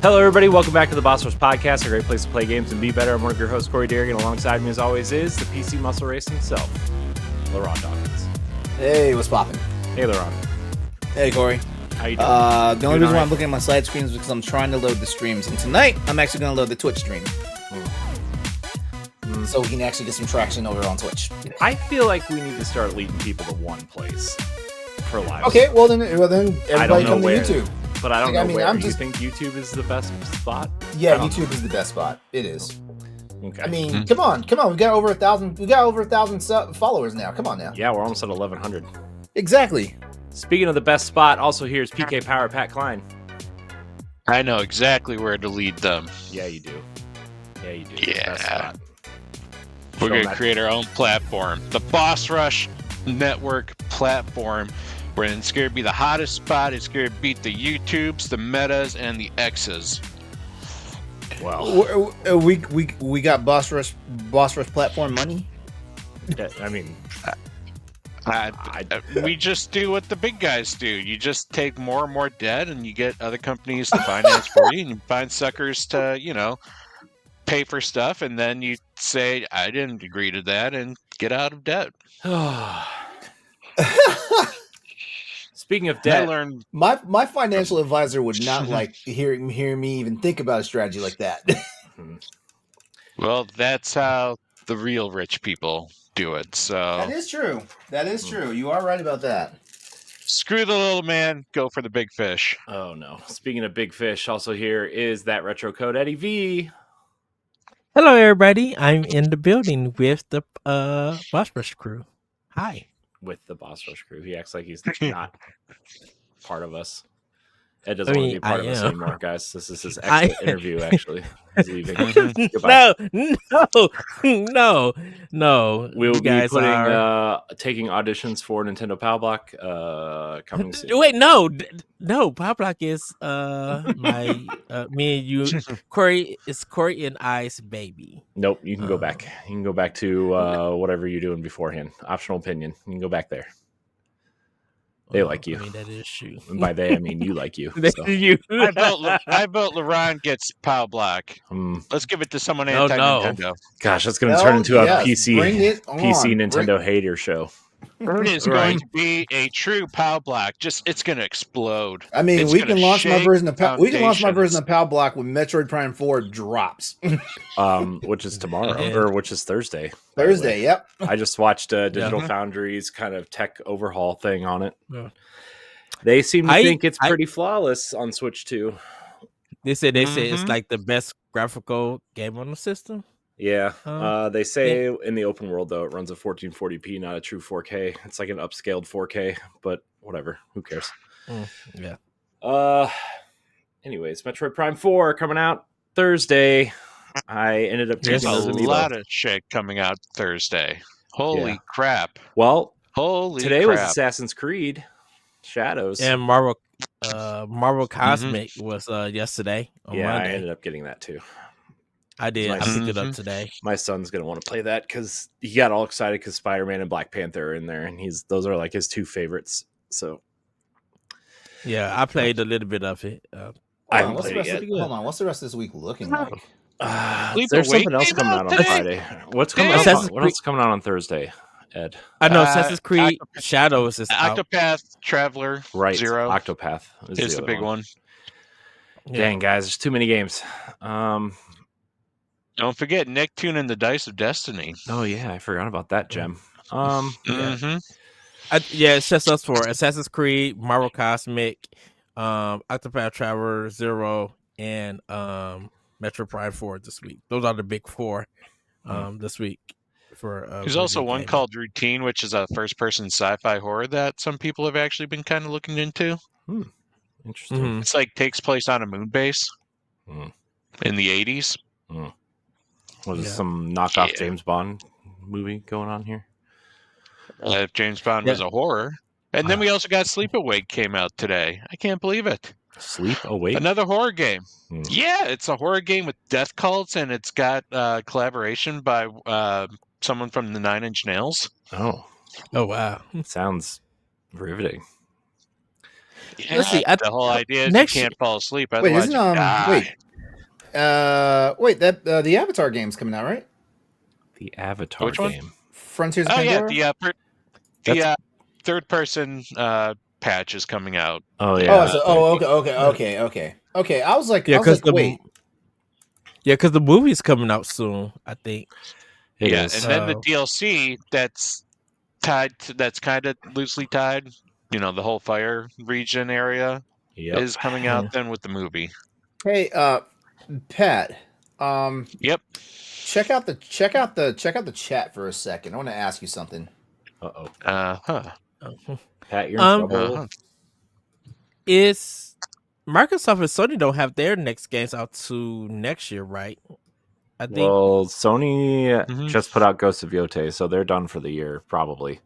Hello, everybody. Welcome back to the Boss Rush Podcast, a great place to play games and be better. I'm one of your hosts, Corey Dirrig, and alongside me, as always, is the PC muscle race himself, LeRon Dawkins. Hey, what's poppin'? Hey, LeRon. Hey, Corey. How you doing? The only reason why I'm looking at my side screen is because I'm trying to load the streams, and tonight I'm actually going to load the Twitch stream, so we can actually get some traction over on Twitch. I feel like we need to start leading people to one place for live. Okay, well then everybody come to where. YouTube. But I don't know where. Do you think YouTube is the best spot? Yeah, YouTube is the best spot. It is. Okay. I mean, come on. We got over 1,000. We got over 1,000 followers now. Come on now. Yeah, we're almost at 1,100. Exactly. Speaking of the best spot, also here's PK Power Pat Klein. I know exactly where to lead them. Yeah, you do. Yeah, you do. Yeah. Best spot. We're going to create our own platform. The Boss Rush Network platform. Where it's going to be the hottest spot. It's going to beat the YouTubes, the Metas, and the X's. Well, we got Boss Rush platform money. I mean, we just do what the big guys do. You just take more and more debt, and you get other companies to finance for you, and you find suckers to, pay for stuff, and then you say, "I didn't agree to that," and get out of debt. Speaking of debt, I learned my financial advisor would not like hear me even think about a strategy like that. Well, that's how the real rich people do it. So That is true. You are right about that. Screw the little man. Go for the big fish. Oh no! Speaking of big fish, also here is that retro code Eddie V. Hello, everybody. I'm in the building with the Boss Rush crew. Hi. With the Boss Rush crew, he acts like he's not part of us. Ed doesn't want to be part of us anymore, guys. This is his exit interview. Actually, he's leaving. No. We will be putting taking auditions for Nintendo Power Block coming soon. Wait, no. Power Block is my me and you. Corey and I's baby. Nope, you can go back. You can go back to whatever you're doing beforehand. Optional opinion. You can go back there. They like you. I mean, that is true. And by they, I mean you like you. That's So. you. I vote LeRon gets Pow Block. Let's give it to someone anti-Nintendo. Gosh, that's going to turn into a PC PC Nintendo hater show. It is going to be a true Pow Block. It's going to explode. I mean, we can launch my version of Pow Block when Metroid Prime 4 drops. Which is tomorrow, or which is Thursday. Thursday, yep. I just watched Digital Foundry's kind of tech overhaul thing on it. Yeah. They seem to think it's pretty flawless on Switch 2. They say it's like the best graphical game on the system. Yeah, they say in the open world, though, it runs at 1440p, not a true 4K. It's like an upscaled 4K, but whatever. Who cares? Yeah. Anyways, Metroid Prime 4 coming out Thursday. I ended up taking a lot of shit coming out Thursday. Holy crap. Well, today crap. Was Assassin's Creed Shadows. And Marvel Cosmic was yesterday on Monday. I ended up getting that too. I did. I picked it up today. My son's going to want to play that because he got all excited because Spider-Man and Black Panther are in there, and those are like his two favorites. So, yeah, I played a little bit of it. What's the rest of this week looking like? There's something else coming out on Friday. What's coming out? What else is coming out on Thursday, Ed? I know Assassin's Creed Shadows is Octopath Traveler Zero. Octopath is the big one. Yeah. Dang, guys, there's too many games. Don't forget Nicktoon and the Dice of Destiny. Oh yeah, I forgot about that gem. It's just us for Assassin's Creed, Marvel Cosmic, Octopath Traveler Zero, and Metro Prime 4 this week. Those are the big four this week. There's also one called Routine, which is a first-person sci-fi horror that some people have actually been kind of looking into. Interesting. It's like takes place on a moon base in the 80s. Was it some knockoff James Bond movie going on here. If James Bond was a horror. And then we also got Sleep Awake came out today. I can't believe it. Sleep Awake? Another horror game. Yeah, it's a horror game with death cults, and it's got collaboration by someone from the 9 Inch Nails. Oh, wow. Sounds riveting. Yeah, Let's see. the whole idea is you can't fall asleep. Wait, Otherwise isn't you die. that the Avatar game's coming out, right? The Avatar Which one? game. Frontiers of Oh Pandora? yeah, the third-person patch is coming out. Oh yeah. Okay. I was like, wait. Yeah, because the movie's coming out soon, I think. It yeah, is. and then the DLC that's kind of loosely tied. You know, the whole fire region area is coming out then with the movie. Hey, Pat. Yep. Check out the chat for a second. I want to ask you something. Pat, you're in trouble. Is Microsoft and Sony don't have their next games out to next year, right? I think. Well, Sony just put out Ghost of Yotei, so they're done for the year, probably.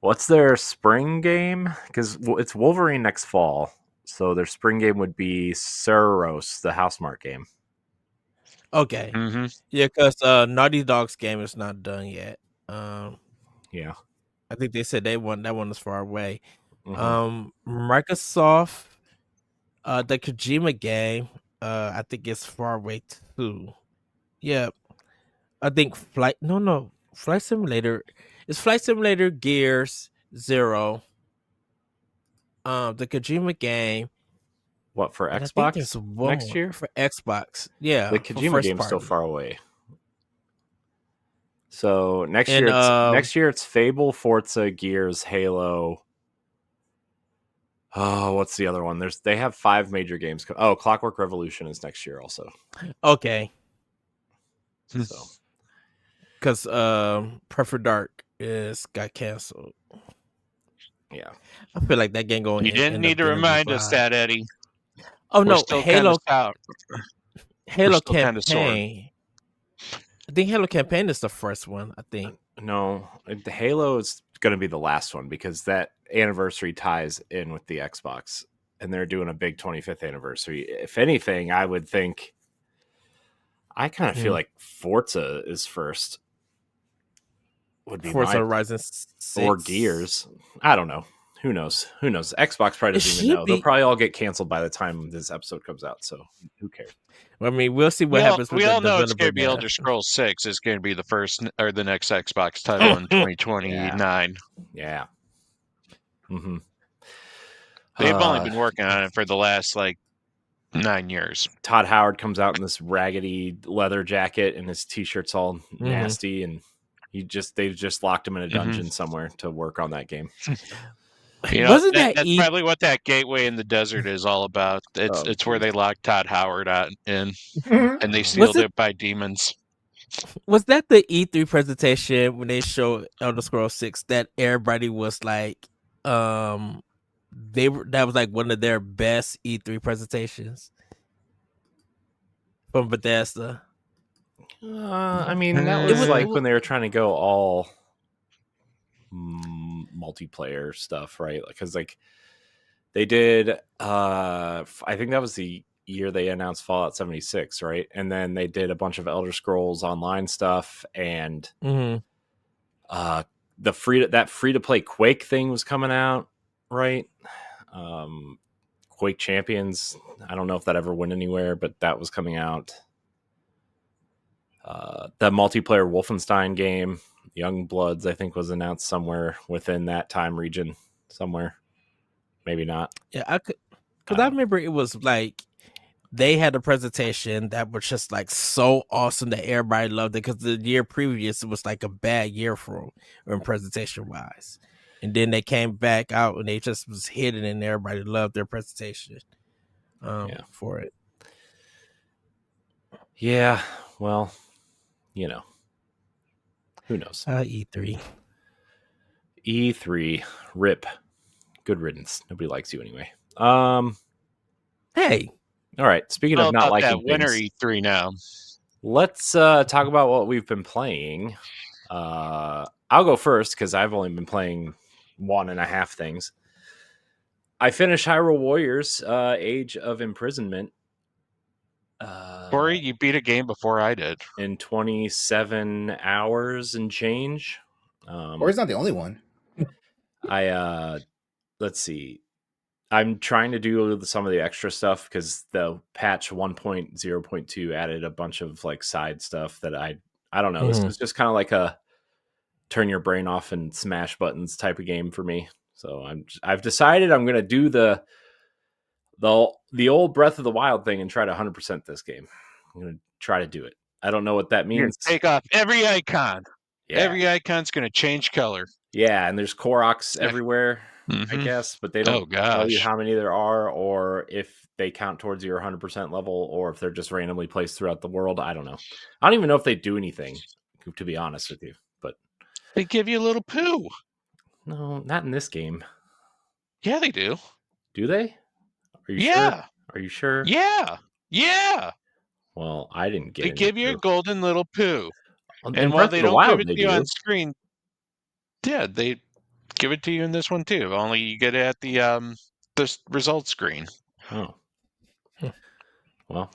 What's their spring game? Because it's Wolverine next fall, so their spring game would be Ceros, the Housemarque game. Okay. Yeah, because Naughty Dog's game is not done yet. Yeah. I think they said that one is far away. Microsoft, the Kojima game, I think it's far away too. Yeah. I think Flight Simulator. It's Flight Simulator Gears 0. The Kojima game. What, for Xbox next year? For Xbox. Yeah. The Kojima game's still far away. So next year it's Fable, Forza, Gears, Halo. Oh, what's the other one? They have 5 major games. Clockwork Revolution is next year also. Okay. So, because Perfect Dark got canceled. Yeah, I feel like that game going. You didn't need to remind us that, Eddie. Oh no, Halo campaign. I think Halo campaign is the first one. I think. No, the Halo is going to be the last one because that anniversary ties in with the Xbox, and they're doing a big 25th anniversary. If anything, I would think. I kind of feel like Forza is first. Would be Forza Horizon 6. Or Gears. I don't know. Who knows? Xbox probably doesn't even know. They'll probably all get canceled by the time this episode comes out. So who cares? Well, I mean, we'll see what happens. We all know it's going to be Elder Scrolls 6 is going to be the first or the next Xbox title in 2029. Yeah. Mm-hmm. They've only been working on it for the last 9 years. Todd Howard comes out in this raggedy leather jacket and his t-shirt's all nasty, and they've just locked him in a dungeon somewhere to work on that game. Wasn't that's probably what that gateway in the desert is all about. It's where they locked Todd Howard in, and they sealed it by demons. Was that the E3 presentation when they showed Elder Scrolls 6 that everybody was like, that was like one of their best E3 presentations from Bethesda? I mean, that was when they were trying to go all multiplayer stuff, right? Because they did I think that was the year they announced Fallout 76, right? And then they did a bunch of Elder Scrolls Online stuff, and the free to play Quake thing was coming out, right? Quake Champions, I don't know if that ever went anywhere, but that was coming out. The multiplayer Wolfenstein game, Young Bloods, I think was announced somewhere within that time region, somewhere. Maybe not. Yeah, I remember it was they had a presentation that was just so awesome that everybody loved it, because the year previous it was a bad year for them presentation wise, and then they came back out and they just was hidden and everybody loved their presentation for it. Yeah, well, who knows? E3. RIP. Good riddance. Nobody likes you anyway. Hey. All right. Speaking of not liking that winter things, E3 now. let's talk about what we've been playing. I'll go first because I've only been playing 1.5 things. I finished Hyrule Warriors: Age of Imprisonment. Corey, you beat a game before I did. In 27 hours and change. Or he's not the only one. Let's see. I'm trying to do some of the extra stuff because the patch 1.0.2 added a bunch of like side stuff that I don't know. This was just kind of like a turn your brain off and smash buttons type of game for me. So I've decided I'm going to do the old Breath of the Wild thing and try to 100% this game. I'm going to try to do it. I don't know what that means. Take off every icon. Yeah. Every icon's going to change color. Yeah, and there's Koroks everywhere, I guess, but they don't tell you how many there are or if they count towards your 100% level or if they're just randomly placed throughout the world. I don't know. I don't even know if they do anything, to be honest with you. But they give you a little poo. No, not in this game. Yeah, they do. Do they? Are you sure? Are you sure? Yeah. Yeah. Well, I didn't get it. They give you a golden little poo. And while they don't give it to you on screen, yeah, they give it to you in this one too. Only you get it at the result screen. Oh. Well.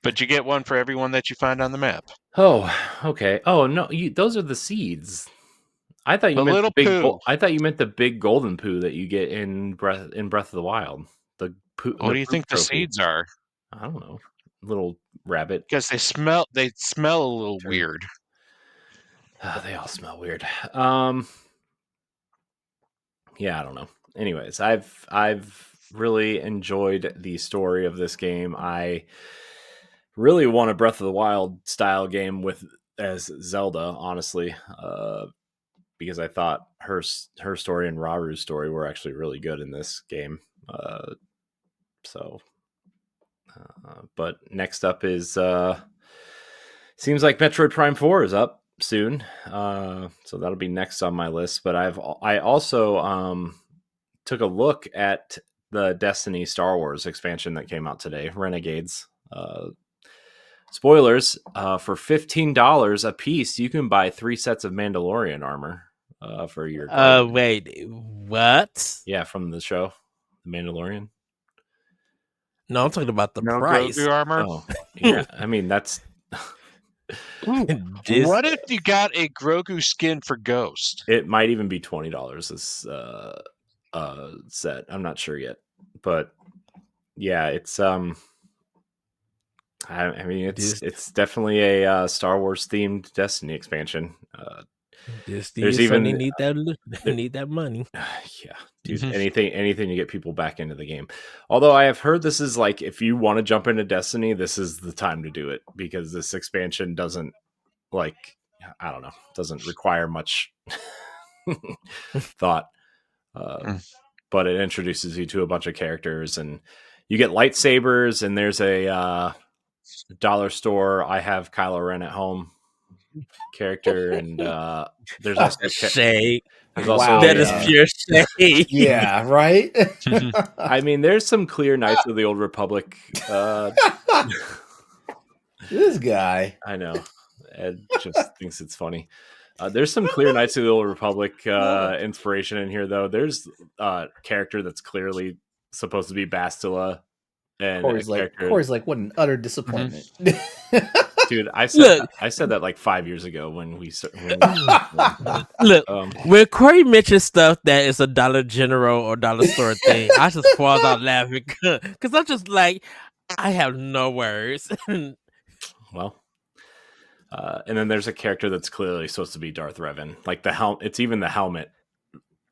But you get one for everyone that you find on the map. Oh, okay. Oh no, those are the seeds. I thought you meant the big poo. I thought you meant the big golden poo that you get in Breath of the Wild. The poo. What do you think the seeds are? I don't know. Little rabbit. Because they smell a little weird. They all smell weird. Yeah, I don't know. Anyways, I've really enjoyed the story of this game. I really want a Breath of the Wild style game as Zelda, honestly, because I thought her story and Raru's story were actually really good in this game. But next up is seems like Metroid Prime 4 is up soon, so that'll be next on my list. But I also took a look at the Destiny Star Wars expansion that came out today, Renegades. Spoilers, for $15 a piece, you can buy 3 sets of Mandalorian armor for your wait, what? Yeah, from the show, The Mandalorian. No, I'm talking about the price. Grogu armor. Oh, yeah. I mean, that's what if you got a Grogu skin for Ghost? It might even be $20 this set. I'm not sure yet, but yeah, it's I mean, it's definitely a Star Wars themed Destiny expansion. There's even need that money. Yeah, dude. Anything to get people back into the game. Although I have heard this is like, if you want to jump into Destiny, this is the time to do it because this expansion doesn't doesn't require much thought. But it introduces you to a bunch of characters and you get lightsabers and there's a dollar store. I have Kylo Ren at home character and there's also shade. There's also that is pure shade. Yeah, right. I mean, there's some clear Knights of the Old Republic. This guy, I know. Ed just thinks it's funny. There's some clear Knights of the Old Republic inspiration in here, though. There's a character that's clearly supposed to be Bastila. And Corey's like, what an utter disappointment. Dude, I said that like 5 years ago when we look, when Corey mentions stuff that is a Dollar General or Dollar Store thing, I just fall out laughing because I'm just like, I have no words. Well, and then there's a character that's clearly supposed to be Darth Revan, like the it's even the helmet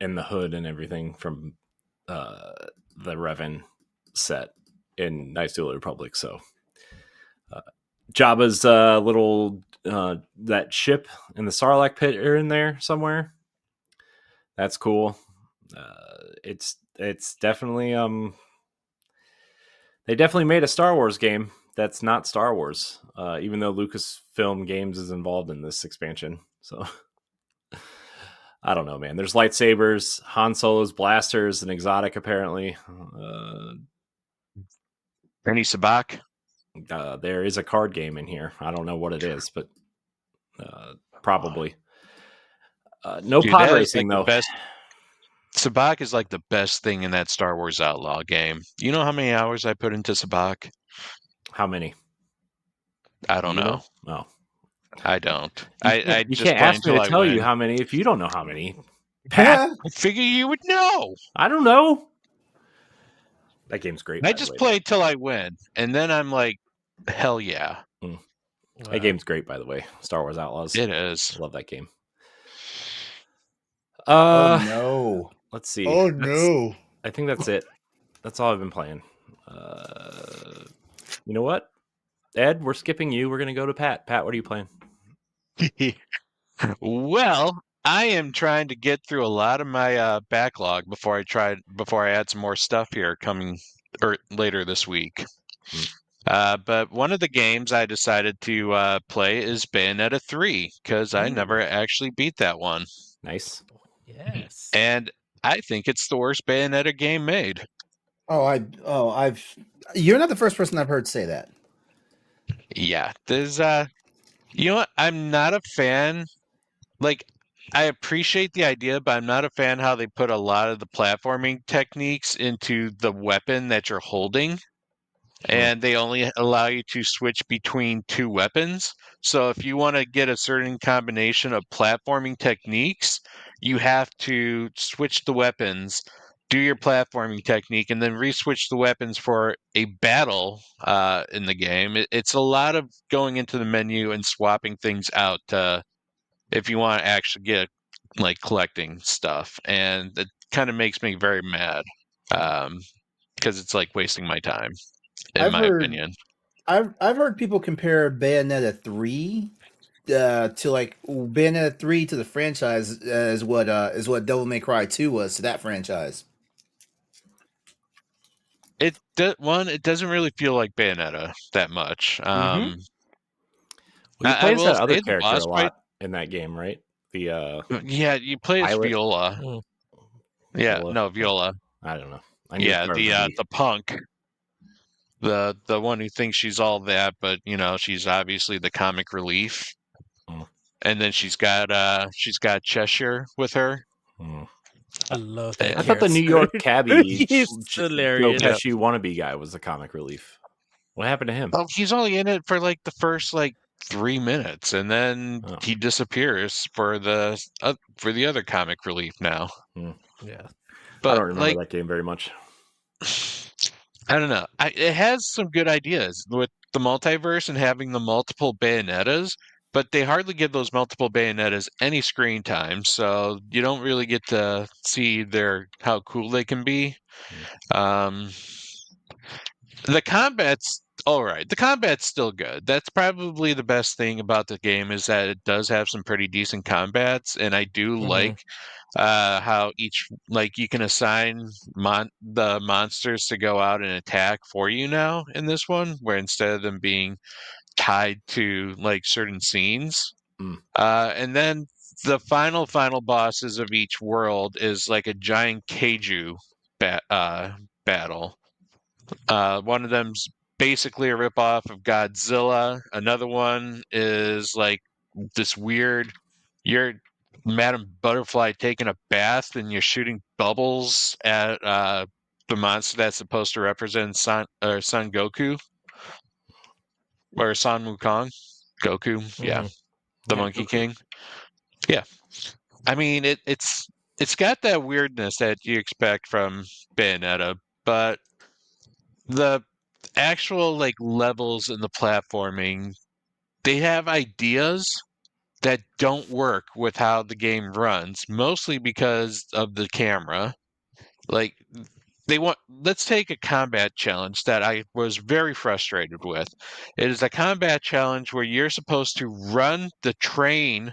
and the hood and everything from the Revan set in Knights of the Old Republic. So Jabba's little that ship in the Sarlacc pit are in there somewhere. That's cool. It's definitely they definitely made a Star Wars game that's not Star Wars, even though Lucasfilm Games is involved in this expansion. So I don't know, man. There's lightsabers, Han Solo's blasters, an exotic apparently. Any sabacc? There is a card game in here. I don't know what it is, but probably. No Dude, pod that is racing like the though. best. Sabak is like the best thing in that Star Wars Outlaw game. You know how many hours I put into Sabak? How many? I don't You know. Oh, I don't. I you just can't play ask me until to I tell you win. how many if you don't know how many. Pat, I figure you would know. I don't know. That game's great. I By the just way, play till I win, and then I'm like, hell yeah, that game's great. By the way, Star Wars Outlaws. it is. Love that game. Oh no! Let's see. Oh no! I think that's it. That's all I've been playing. You know what, Ed? We're skipping you. We're gonna go to Pat. Pat, what are you playing? Well, I am trying to get through a lot of my backlog before I add some more stuff here coming or later this week. But one of the games I decided to play is Bayonetta 3 because I never actually beat that one. Nice. Yes. And I think it's the worst Bayonetta game made. You're not the first person I've heard say that. Yeah, there's you know what? I'm not a fan. Like, I appreciate the idea, but I'm not a fan how they put a lot of the platforming techniques into the weapon that you're holding. And they only allow you to switch between two weapons. So if you want to get a certain combination of platforming techniques, you have to switch the weapons, do your platforming technique, and then re-switch the weapons for a battle in the game. It's a lot of going into the menu and swapping things out if you want to actually get like collecting stuff, and it kind of makes me very mad because it's like wasting my time, in my opinion. I've heard people compare Bayonetta 3 to like Bayonetta 3 to the franchise as what Devil May Cry 2 was to that franchise. It doesn't really feel like Bayonetta that much. Well, you I play as will that other say the character boss a fight. lot in that game, right? The Yeah, you play as Violet. Viola. Yeah, Viola. no, Viola. I don't know. I need to Yeah, start with a V. the punk, the one who thinks she's all that, but she's obviously the comic relief. And then she's got Cheshire with her. I love that. I thought the New York cabbie He's Joe hilarious. Pesci wannabe guy was the comic relief. What happened to him? Oh, he's only in it for like the first 3 minutes, and then he disappears for the other comic relief now. Yeah, But I don't remember that game very much. I don't know. It has some good ideas with the multiverse and having the multiple Bayonettas, but they hardly give those multiple Bayonettas any screen time, so you don't really get to see how cool they can be. The combat's all right. The combat's still good. That's probably the best thing about the game is that it does have some pretty decent combats, and I do like how you can assign the monsters to go out and attack for you now in this one, where instead of them being tied to certain scenes. And then the final bosses of each world is like a giant kaiju battle. One of them's basically a ripoff of Godzilla. Another one is like this weird. You're Madam Butterfly taking a bath and you're shooting bubbles at the monster that's supposed to represent Son Goku or Son Wukong. Goku, yeah, the Monkey Goku. King. Yeah, I mean it's got that weirdness that you expect from Bayonetta, but the actual levels in the platforming, they have ideas that don't work with how the game runs, mostly because of the camera. Like let's take a combat challenge that I was very frustrated with. It is a combat challenge where you're supposed to run the train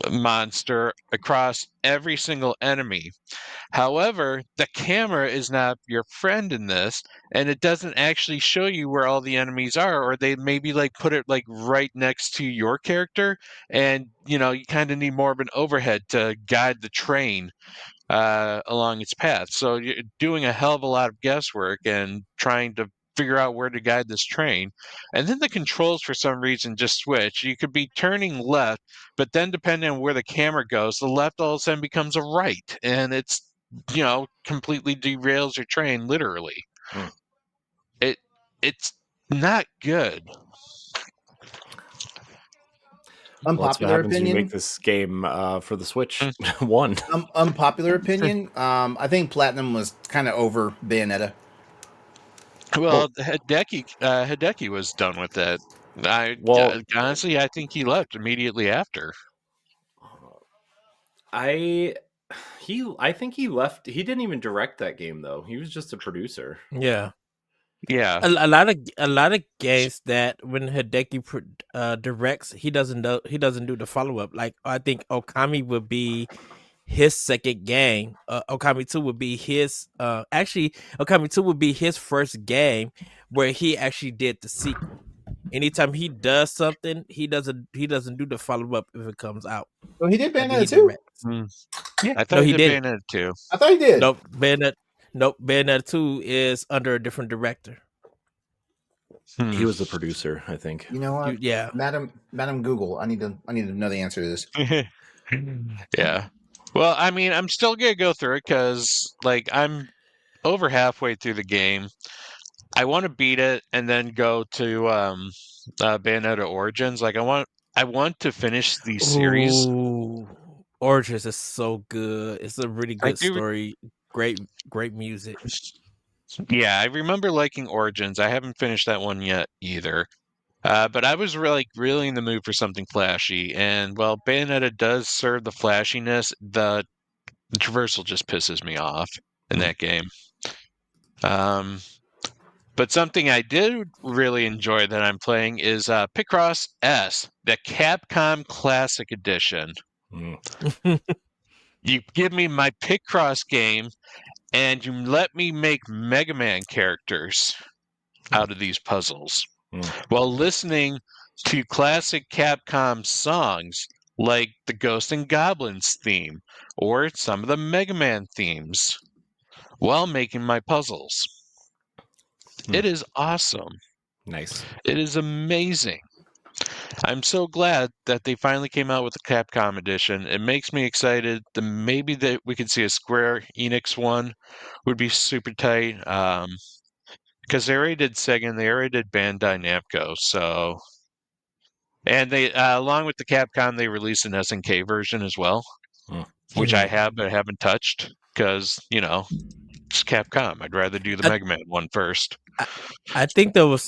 monster across every single enemy. However, the camera is not your friend in this, and it doesn't actually show you where all the enemies are, or they maybe put it right next to your character, and you kind of need more of an overhead to guide the train along its path. So you're doing a hell of a lot of guesswork and trying to figure out where to guide this train. And then the controls, for some reason, just switch. You could be turning left, but then depending on where the camera goes, the left all of a sudden becomes a right. And it's, completely derails your train, literally. Hmm. It's not good. Well, that's what Unpopular happens when you make opinion. this game for the Switch. One. Unpopular opinion. I think Platinum was kind of over Bayonetta. Well, Hideki was done with it. Well, Honestly, I think he left immediately after. I think he left. He didn't even direct that game though. He was just a producer. Yeah. Yeah. A lot of games that when Hideki directs, he doesn't do the follow up. Like I think Okami would be his second game. Okami 2 would be his actually Okami 2 would be his first game where he actually did the sequel. Anytime he does something, he doesn't do the follow up if it comes out. Oh, he did I think he Bayonetta too. directs. Yeah, I thought No, he he did didn't. Bayonetta too. I thought he did. Nope, Bayonetta 2 is under a different director. He was the producer, I think. You know what? Yeah. Madam Google. I need to know the answer to this. Yeah. Well, I mean, I'm still gonna go through it because, like, I'm over halfway through the game. I want to beat it and then go to Bayonetta Origins. Like, I want to finish the series. Ooh, Origins is so good. It's a really I good do. story. Great music. Yeah, I remember liking Origins. I haven't finished that one yet either. But I was really in the mood for something flashy, and well, Bayonetta does serve the flashiness. The traversal just pisses me off in that game. But something I did really enjoy that I'm playing is Picross S, the Capcom Classic Edition. You give me my Picross game, and you let me make Mega Man characters out of these puzzles while listening to classic Capcom songs like the Ghost and Goblins theme or some of the Mega Man themes while making my puzzles. It is awesome. Nice. It is amazing. I'm so glad that they finally came out with the Capcom edition. It makes me excited. Maybe that we could see a Square Enix one would be super tight. Because they already did Sega and they already did Bandai Namco. So, and they along with the Capcom, they released an SNK version as well, which I have but haven't touched because it's Capcom. I'd rather do the Mega Man one first. I think those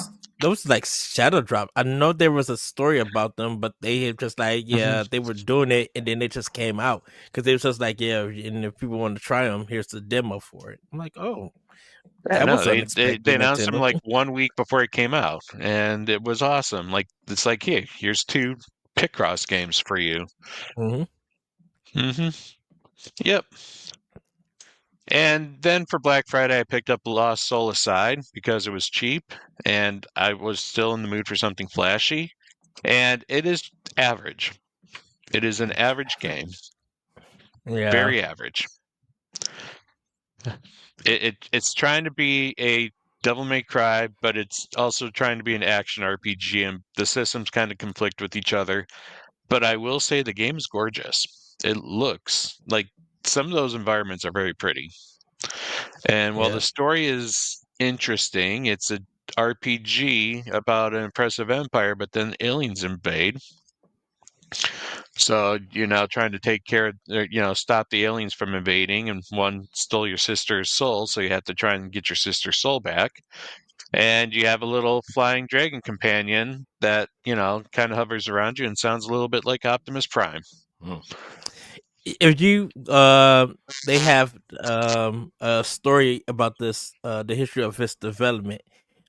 like Shadow Drop. I know there was a story about them, but they had just like they were doing it and then they just came out because they was just like and if people want to try them, here's the demo for it. I'm like, oh, Yeah, that was they unexpected. announced them Nintendo. like 1 week before it came out, and it was awesome. Like it's like, hey, here's 2 Picross games for you. Yep. And then for Black Friday, I picked up Lost Soul Aside because it was cheap and I was still in the mood for something flashy. And it is average. It is an average game. Yeah. Very average. It's trying to be a Devil May Cry, but it's also trying to be an action RPG, and the systems kind of conflict with each other. But I will say the game is gorgeous. It looks like some of those environments are very pretty. And while the story is interesting, it's a RPG about an oppressive empire, but then aliens invade. So you're now trying to take care of, stop the aliens from invading, and one stole your sister's soul, so you have to try and get your sister's soul back. And you have a little flying dragon companion that, kind of hovers around you and sounds a little bit like Optimus Prime. If you they have a story about this the history of its development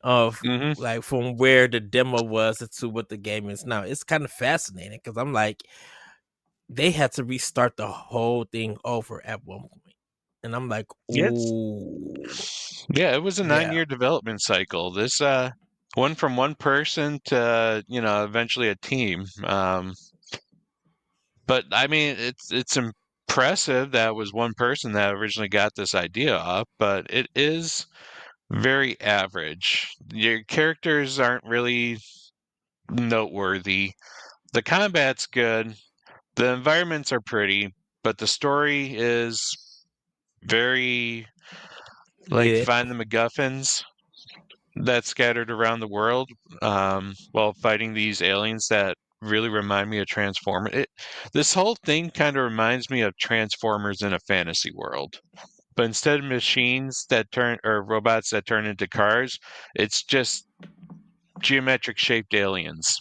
of like from where the demo was to what the game is now. It's kind of fascinating because I'm like, they had to restart the whole thing over at one point, and I'm like, ooh, yeah, it was a 9-year development cycle. This went from one person to eventually a team. But I mean, it's impressive that it was one person that originally got this idea up. But it is very average. Your characters aren't really noteworthy. The combat's good. The environments are pretty, but the story is very like Mid. find the MacGuffins that's scattered around the world while fighting these aliens that really remind me of Transformers. This whole thing kind of reminds me of Transformers in a fantasy world. But instead of machines that turn or robots that turn into cars, it's just geometric shaped aliens.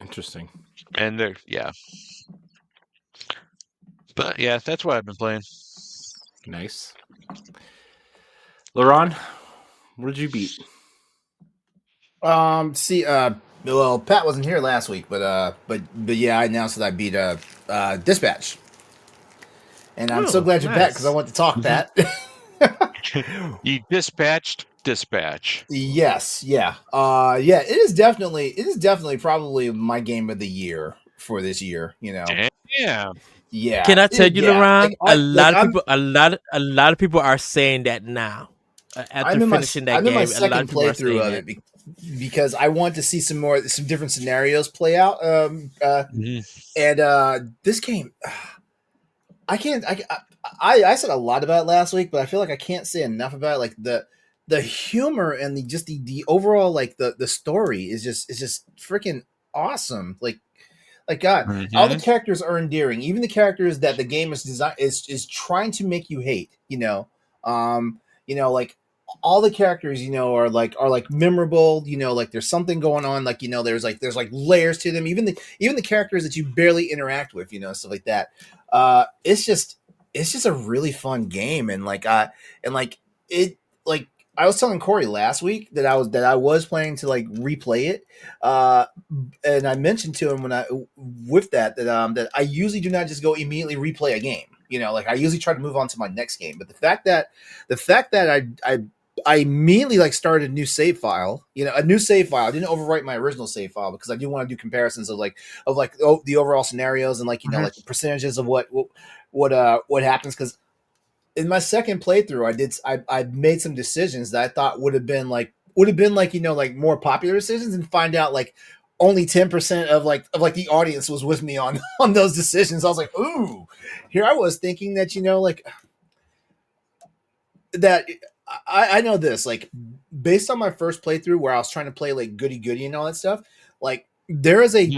Interesting. And they're But yeah, that's what I've been playing. Nice. LeRon, what did you beat? Well, Pat wasn't here last week, but yeah, I announced that I beat Dispatch, and I'm so glad you're back because I want to talk that. You dispatched Dispatch. Yes, yeah, yeah. It is definitely probably my game of the year for this year. You know, Yeah. yeah. Can I tell you, LeRon? Like, a lot of people are saying that now. After finishing that game, I'm in my a lot second of people are saying playthrough of that. it because I want to see some different scenarios play out. And this game, I can't. I said a lot about it last week, but I feel like I can't say enough about it. Like the humor and the overall like the story is just freaking awesome. Like God, all the characters are endearing. Even the characters that the game is designed is trying to make you hate. Like all the characters, are like memorable. Like there's something going on. Like there's layers to them. Even the characters that you barely interact with, stuff like that. It's just a really fun game, and I was telling Corey last week that I was planning to like replay it, and I mentioned to him that I usually do not just go immediately replay a game. Like I usually try to move on to my next game. But the fact that I immediately like started a new save file. I didn't overwrite my original save file because I do want to do comparisons of the overall scenarios and like the percentages of what happens, because in my second playthrough, I made some decisions that I thought would have been like more popular decisions, and find out like only 10% of the audience was with me on those decisions. I was like, ooh, here I was thinking that that I know this, like based on my first playthrough where I was trying to play like goody and all that stuff, like there is a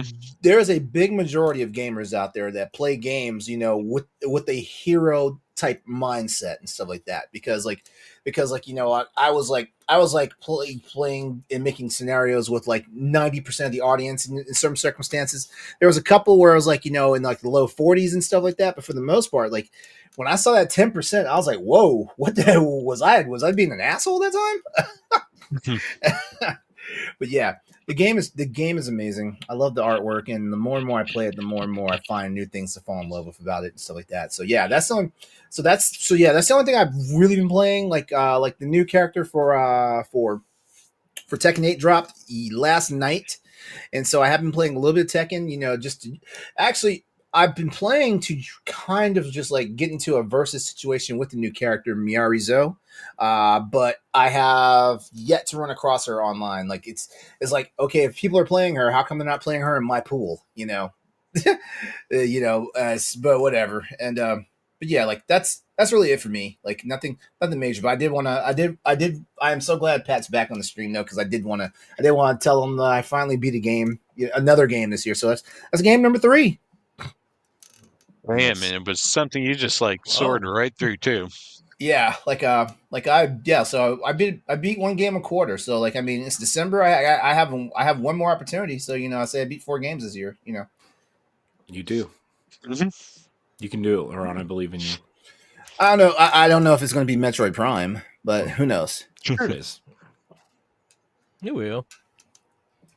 big majority of gamers out there that play games, with a hero type mindset and stuff like that, because I was playing and making scenarios with like 90% of the audience in certain circumstances. There was a couple where I was like, in like the low 40s and stuff like that, but for the most part, like when I saw that 10%, I was like, whoa, what the hell was I being an asshole that time? But yeah, the game is amazing. I love the artwork, and the more and more I play it, the more and more I find new things to fall in love with about it and stuff like that. So yeah, that's the only thing I've really been playing. Like the new character for Tekken 8 dropped last night, and so I have been playing a little bit of Tekken. Actually, I've been playing to kind of just like get into a versus situation with the new character Miarizo, but I have yet to run across her online. Like it's like, okay, if people are playing her, how come they're not playing her in my pool? But whatever. And but yeah, like that's really it for me. Like nothing major. But I am so glad Pat's back on the stream though, because I did want to tell him that I finally beat a game, another game this year. So that's game number 3. Damn, man, it was something you just like soared right through too. Yeah, so I beat one game a quarter. So like, I mean, it's December. I have one more opportunity. So I say I beat 4 games this year. You do. You can do it, LeRon. I believe in you. I don't know. I don't know if it's going to be Metroid Prime, but who knows? Sure it is. You will.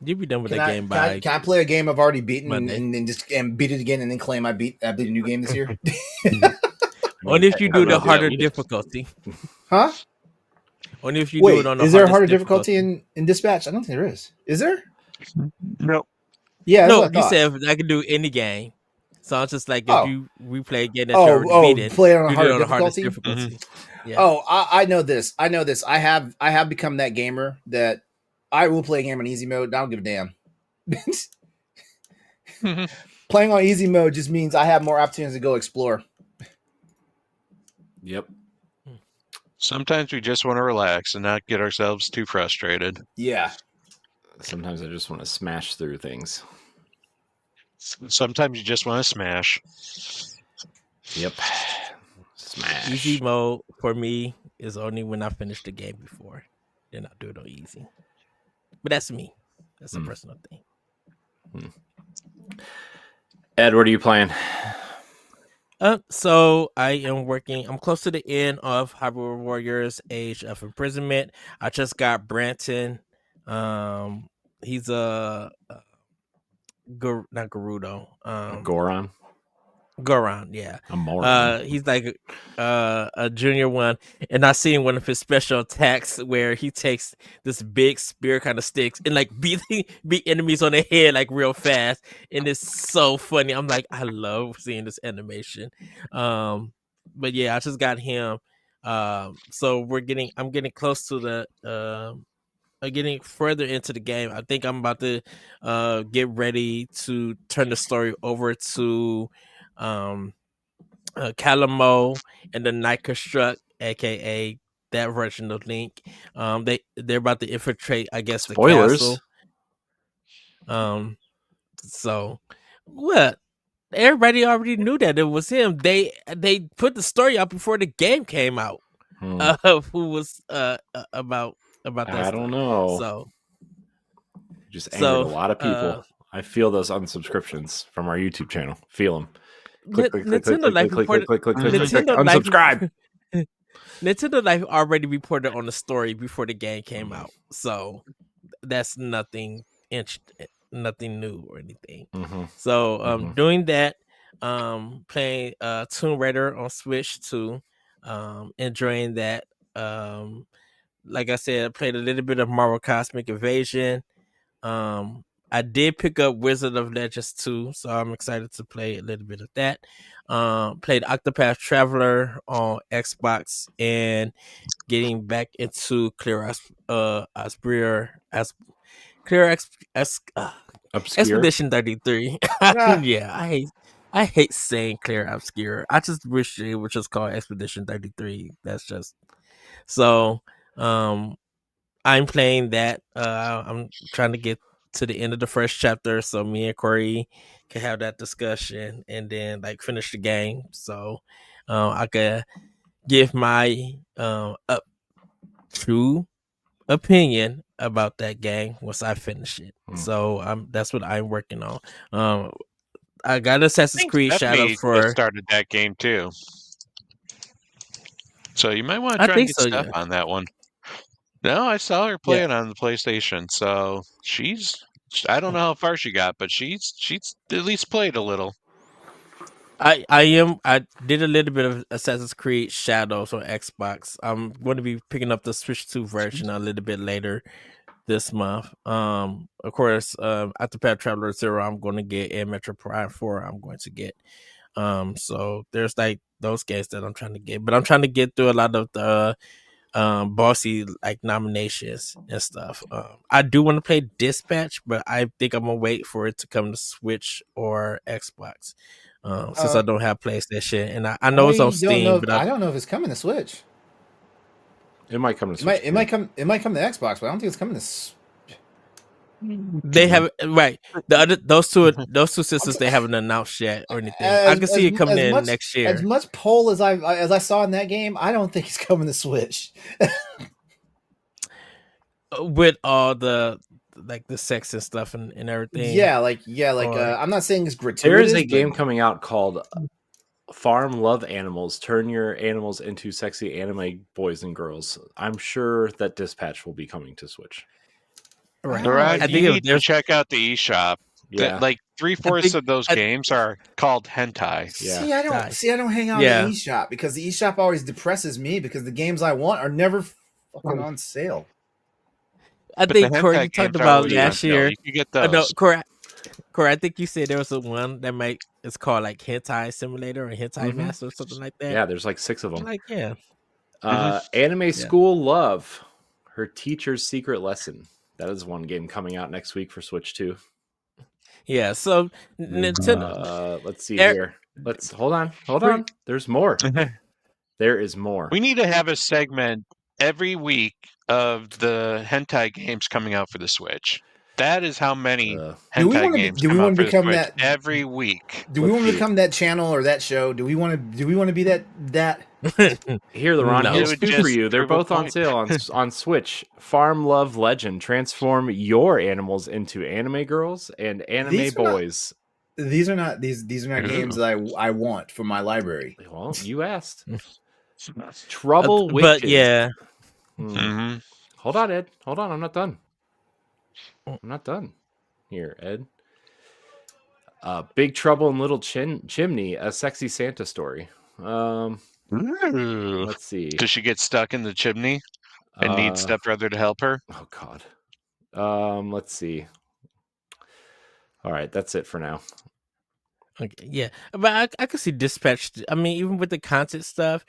You'll be done with Can game by. Can I play a game I've already beaten Monday. and then just beat it again and then claim I beat a new game this year? Only if you do the harder difficulty. Huh? Only if you do it on the is there a harder difficulty in Dispatch? I don't think there is. Is there? No. Yeah. No, you said I can do any game. So I'm just like, if Oh. you replay a game that you already beaten, play it on a you do it harder on the hardest difficulty. difficulty. Yeah. Oh, I know this. I know this. I have become that gamer that I will play a game on easy mode. I don't give a damn. Playing on easy mode just means I have more opportunities to go explore. Yep. Sometimes we just want to relax and not get ourselves too frustrated. Yeah. Sometimes I just want to smash through things. Sometimes you just want to smash. Yep. Smash. Easy mode for me is only when I finish the game before. Then I do it on easy. But that's me. That's a personal thing. Ed, what are you playing? So I am working. I'm close to the end of Hyrule Warriors: Age of Imprisonment. I just got Branton. He's not Gerudo. Goron. Goron, yeah. A moron. He's like a junior one, and I seen one of his special attacks where he takes this big spear kind of sticks and like beat enemies on the head like real fast, and it's so funny. I'm like, I love seeing this animation. But yeah, I just got him. So I'm getting close to the getting further into the game. I think I'm about to get ready to turn the story over to Calamo and the Night Construct, aka that version of Link. They're about to infiltrate, I guess, Spoilers. the castle. So what? Everybody already knew that it was him. They put the story out before the game came out. Of who was about that. I don't know. So just angered a lot of people. I feel those unsubscriptions from our YouTube channel. Feel them. Click, Nintendo unsubscribe. Nintendo Life already reported on the story before the game came out, so that's nothing new or anything. So doing that, playing Tomb Raider on Switch too, enjoying that. Like I said, I played a little bit of Marvel Cosmic Invasion. I did pick up Wizard of Legends 2, so I'm excited to play a little bit of that. Played Octopath Traveler on Xbox and getting back into Expedition 33. Yeah, I hate saying Clear Obscure. I just wish it was just called Expedition 33. That's just so. I'm playing that. I'm trying to get to the end of the first chapter so me and Corey can have that discussion and then like finish the game. So I could give my true opinion about that game once I finish it. So that's what I'm working on. I got Assassin's Creed Shadow for started that game too. So you might want to try and get stuff on that one. No, I saw her playing on the PlayStation, so I don't know how far she got, but she's at least played a little. I did a little bit of Assassin's Creed Shadows on Xbox. I'm going to be picking up the Switch 2 version a little bit later this month. Of course, Octopath Traveler 0 I'm going to get, and Metro Prime 4 I'm going to get. So there's like those games that I'm trying to get, but I'm trying to get through a lot of the bossy like nominations and stuff. I do want to play Dispatch, but I think I'm gonna wait for it to come to Switch or Xbox, since I don't have PlayStation, and I know it's on Steam, but I don't know if it's coming to Switch. It might come to Switch. It might come to Xbox, but I don't think it's coming to. They have right. Those two systems they haven't announced yet or anything. I can see it coming in next year. As much poll as I saw in that game, I don't think it's coming to Switch. With all the like the sex and stuff and everything. I'm not saying it's gratuitous. There is a game coming out called Farm Love Animals. Turn your animals into sexy anime boys and girls. I'm sure that Dispatch will be coming to Switch. Right. I think you need to check out the eShop. Yeah. Like 3/4 of those games are called hentai. Yeah. I don't hang out in the eShop because the eShop always depresses me because the games I want are never fucking on sale. I think Corey, you talked about last year. You can get those. No, Corey, I think you said there was one that might it's called like Hentai Simulator or Hentai Master or something like that. Yeah, there's like 6 of them. Like, yeah. Anime School Love, Her Teacher's Secret Lesson. That is one game coming out next week for Switch 2. Yeah, so Nintendo. Let's see here. Let's hold on. There's more. There is more. We need to have a segment every week of the hentai games coming out for the Switch. That is how many hentai games come out for the Switch every week. Do we want to become that channel or that show? Do we want to be that? Here, LeRon, here's 2 for you. They're both on sale on Switch. Farm Love Legend. Transform your animals into anime girls and anime boys. These are not games that I want for my library. Well, you asked. Trouble Witches. But yeah. Hold on, Ed. Hold on. I'm not done. Here, Ed. Big Trouble in Little Chimney, a sexy Santa story. Let's see. Does she get stuck in the chimney and need stepbrother to help her? Oh, God. Let's see. All right, that's it for now. Okay, yeah, but I could see Dispatch. I mean, even with the content stuff,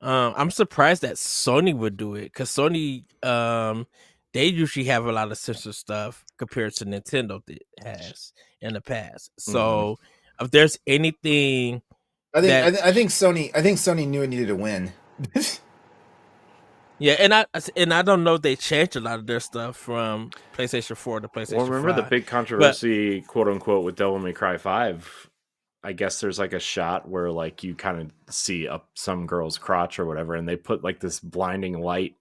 I'm surprised that Sony would do it because Sony, they usually have a lot of censored stuff compared to Nintendo that has in the past. So, if there's anything, I think Sony knew it needed a win. Yeah, and I don't know if they changed a lot of their stuff from PlayStation 4 to PlayStation 5. Well, remember the big controversy, quote unquote, with Devil May Cry 5? I guess there's like a shot where like you kind of see up some girl's crotch or whatever, and they put like this blinding light,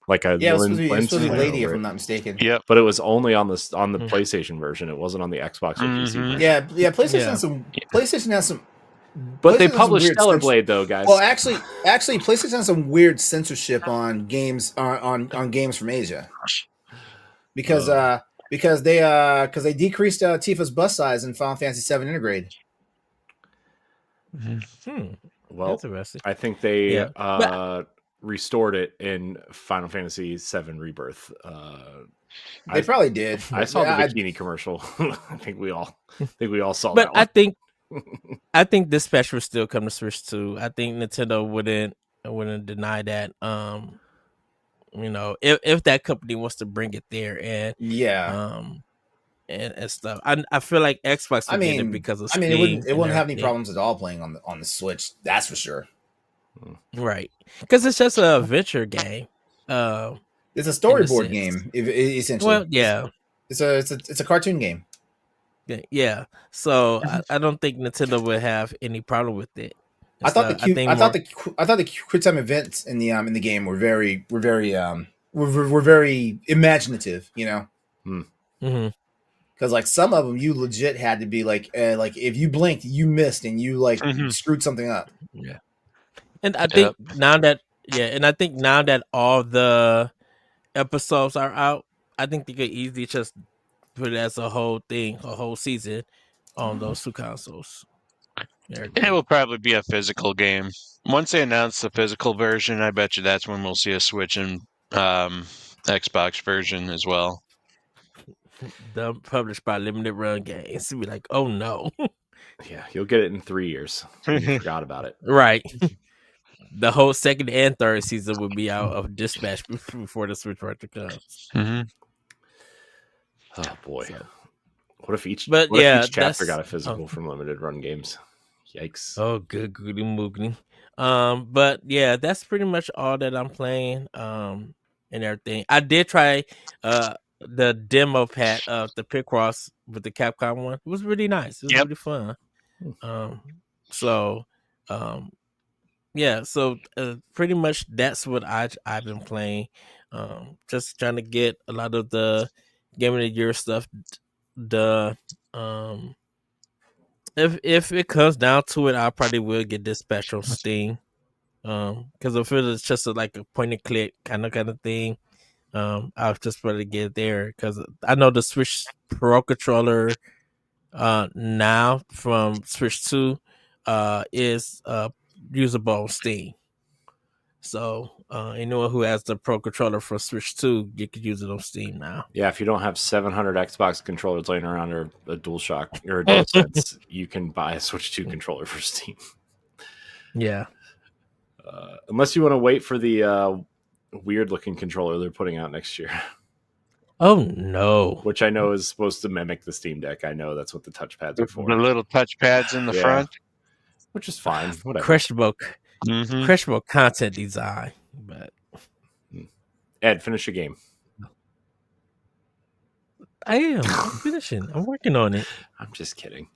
like a it was supposed to be lady, if I'm not mistaken. Yep. But it was only on the PlayStation version. It wasn't on the Xbox or PC version. Yeah. PlayStation has some. But they published Stellar Blade though, guys. Well, actually, PlayStation has some weird censorship on games on games from Asia, because they decreased Tifa's bust size in Final Fantasy VII Intergrade. Well, I think they restored it in Final Fantasy VII Rebirth. They probably did. I saw the bikini commercial. I think we all saw that. But I think Dispatch would still come to Switch 2. I think Nintendo wouldn't deny that. If that company wants to bring it there and stuff. I feel like Xbox would get it because of Steam. It wouldn't have any problems at all playing on the Switch. That's for sure. Right, because it's just a adventure game. It's a storyboard game, essentially. Well, yeah, it's a cartoon game. Yeah, so I don't think Nintendo would have any problem with it. I thought the quick time events in the game were very imaginative. You know. Mm-hmm. Because like some of them, you legit had to be like if you blinked, you missed, and you screwed something up. Yeah, and I think now that all the episodes are out, I think they could easily just put it as a whole season on those 2 consoles. It will probably be a physical game. Once they announce the physical version, I bet you that's when we'll see a Switch and Xbox version as well. Published by Limited Run Games. Be like, oh no. Yeah, you'll get it in 3 years. You forgot about it. Right. The whole second and third season will be out of Dispatch before the Switch version comes. Oh boy. What if each chapter got a physical from Limited Run Games? Yikes. Oh, good goody moogly. But yeah, that's pretty much all that I'm playing. And everything. I did try the demo pack of the Picross with the Capcom one. It was really nice. It was really fun. So pretty much that's what I've been playing. Just trying to get a lot of the Game of the Year stuff done. If it comes down to it, I probably will get Dispatch on Steam. Because if it's just like a point and click kind of thing, I'll just probably get it there because I know the Switch Pro controller now from Switch 2 is usable on Steam. So anyone who has the Pro Controller for Switch 2, you could use it on Steam now. Yeah, if you don't have 700 Xbox controllers laying around or a DualShock or a DualSense, you can buy a Switch 2 controller for Steam. Yeah. Unless you want to wait for the weird-looking controller they're putting out next year. Oh, no. Which I know is supposed to mimic the Steam Deck. I know that's what the touchpads are for. The little touchpads in the front. Which is fine. Whatever. Questionable content design. But Ed, finish a game. I am. I'm finishing. I'm working on it. I'm just kidding.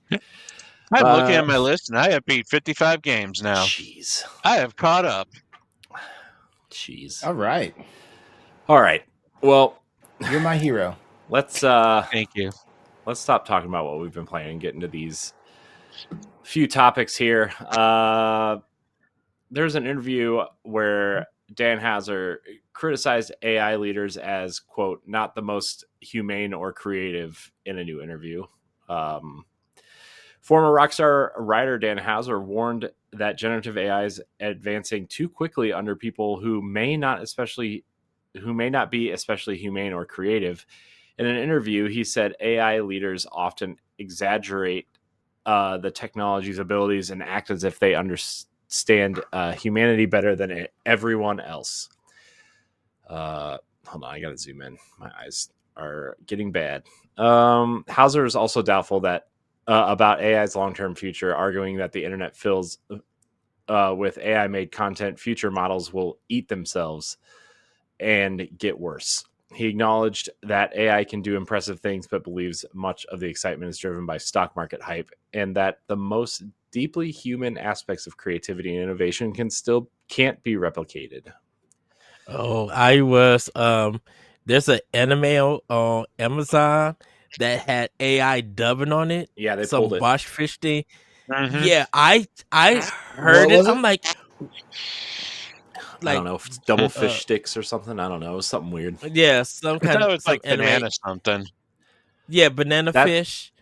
I'm looking at my list, and I have beat 55 games now. Jeez. I have caught up. Jeez. All right. Well, you're my hero. Let's Thank you. Let's stop talking about what we've been playing and get into these few topics here. There's an interview where Dan Houser criticized AI leaders as, quote, not the most humane or creative in a new interview. Former Rockstar writer Dan Houser warned that generative AI is advancing too quickly under people who may not be especially humane or creative. In an interview, he said AI leaders often exaggerate the technology's abilities and act as if they understand humanity better than everyone else. Hold on, I gotta zoom in. My eyes are getting bad. Hauser is also doubtful that about AI's long-term future, arguing that the internet fills with AI-made content. Future models will eat themselves and get worse. He acknowledged that AI can do impressive things, but believes much of the excitement is driven by stock market hype, and that the most deeply human aspects of creativity and innovation can't be replicated. Oh, I was there's an anime on Amazon that had AI dubbing on it. Yeah, they some pulled it. Bosch fish thing. Mm-hmm. Yeah, I heard it. I'm like, I don't know, double fish sticks or something. I don't know. It was something weird. Yeah, some kind of it's like anime. banana something. Yeah, banana fish.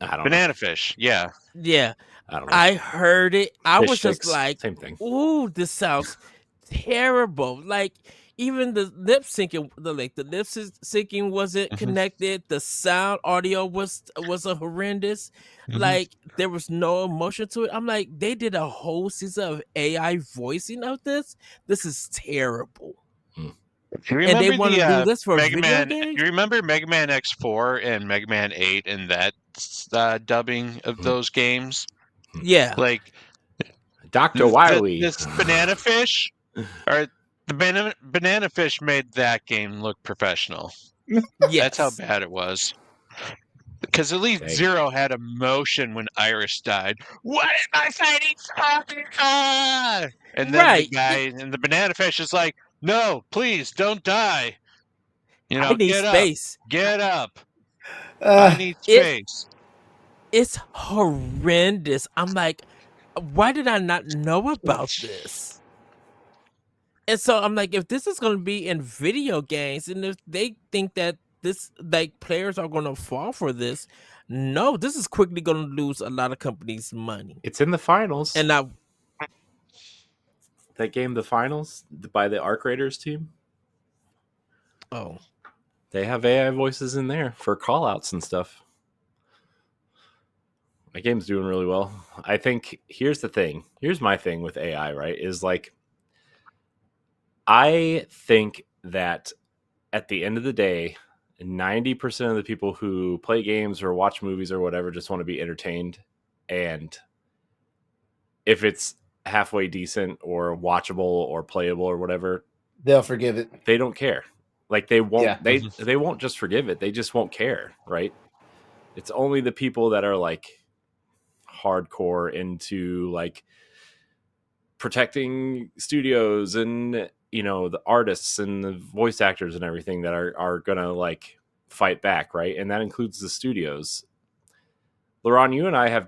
I don't banana know. fish. Yeah. Yeah. I don't know. I heard it. I Fish was sticks, just like, same thing. Ooh, this sounds terrible. Like even the lip syncing, the lip syncing wasn't connected. The sound audio was a horrendous. Like there was no emotion to it. I'm like, they did a whole season of AI voicing of this. This is terrible. And they want to do this for Mega video Man? games? You remember Mega Man X4 and Mega Man 8 and that dubbing of those games? Yeah. Like Dr. Wily. This banana fish, or the banana fish made that game look professional. Yes. That's how bad it was. Because at least Zero had emotion when Iris died. What am I fighting for? And then the guy and the banana fish is like, no, please don't die. You know, I need get space. Up. Get up. I need space. It's horrendous. I'm like, why did I not know about this? And so I'm like, if this is going to be in video games, and if they think that this, like, players are going to fall for this, no, this is quickly going to lose a lot of companies' money. It's in the finals. And now, that game, the finals, by the Arc Raiders team. Oh. They have AI voices in there for call-outs and stuff. My game's doing really well. I think, here's the thing. Here's my thing with AI, right? Is like, I think that at the end of the day, 90% of the people who play games or watch movies or whatever just want to be entertained. And if it's halfway decent or watchable or playable or whatever, they'll forgive it. They don't care. Like they won't, they won't just forgive it. They just won't care. Right. It's only the people that are like hardcore into like protecting studios and, you know, the artists and the voice actors and everything that are gonna like fight back, right? And that includes the studios. LeRon, you and I have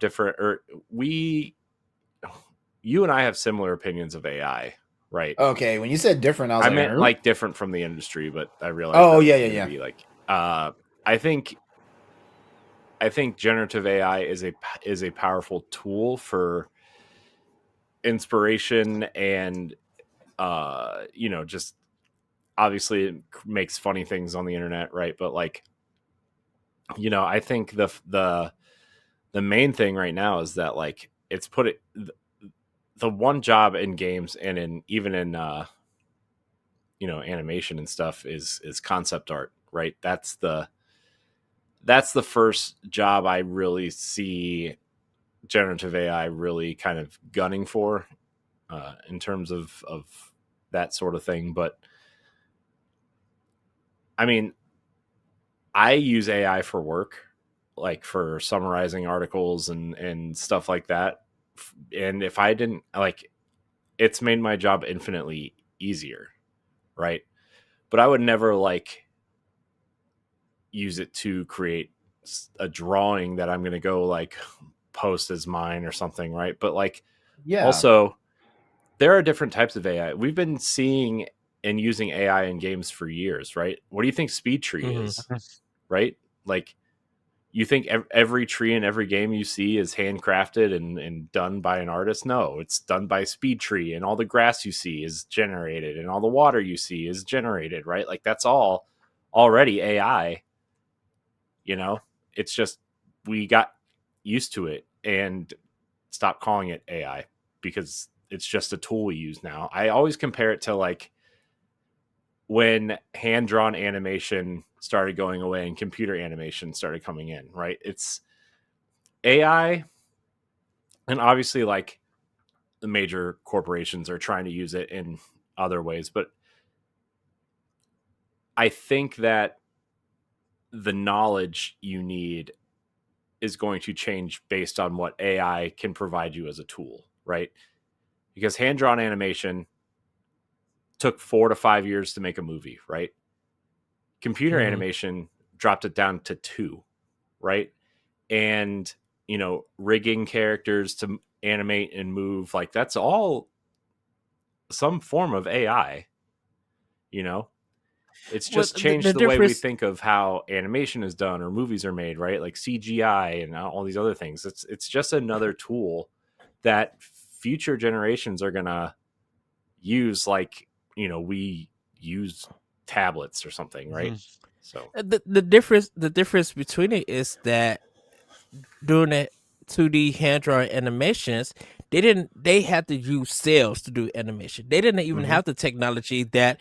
you and I have similar opinions of AI, right? Okay, when you said different, I meant like different from the industry, but I realized. Oh yeah. Be like, I think generative AI is a powerful tool for inspiration and just obviously it makes funny things on the internet, right? But like, I think the main thing right now is that like it's put it the one job in games and even in animation and stuff is concept art, right? That's the first job I really see generative AI really kind of gunning for in terms of that sort of thing. But I mean, I use AI for work, like for summarizing articles and stuff like that. And if I didn't like, it's made my job infinitely easier, right? But I would never like use it to create a drawing that I'm going to go like post as mine or something, right? But like, Yeah. also, there are different types of AI. We've been seeing and using AI in games for years, right? What do you think Speed Tree is, right? Like, you think every tree in every game you see is handcrafted and done by an artist? No, it's done by Speed Tree, and all the grass you see is generated, and all the water you see is generated, right? Like, that's all already AI. It's just we got used to it and stopped calling it AI because it's just a tool we use now. I always compare it to like when hand-drawn animation started going away and computer animation started coming in, right? It's AI, and obviously like the major corporations are trying to use it in other ways, but I think that the knowledge you need is going to change based on what AI can provide you as a tool, right? Because hand-drawn animation took 4 to 5 years to make a movie, right? Computer animation dropped it down to 2, right? And rigging characters to animate and move, like that's all some form of AI. It's just changed the way we think of how animation is done or movies are made, right? Like CGI and all these other things. It's just another tool that future generations are gonna use, like we use tablets or something, right? So the difference between it is that doing it 2D hand drawn animations, they had to use cells to do animation. They didn't even have the technology that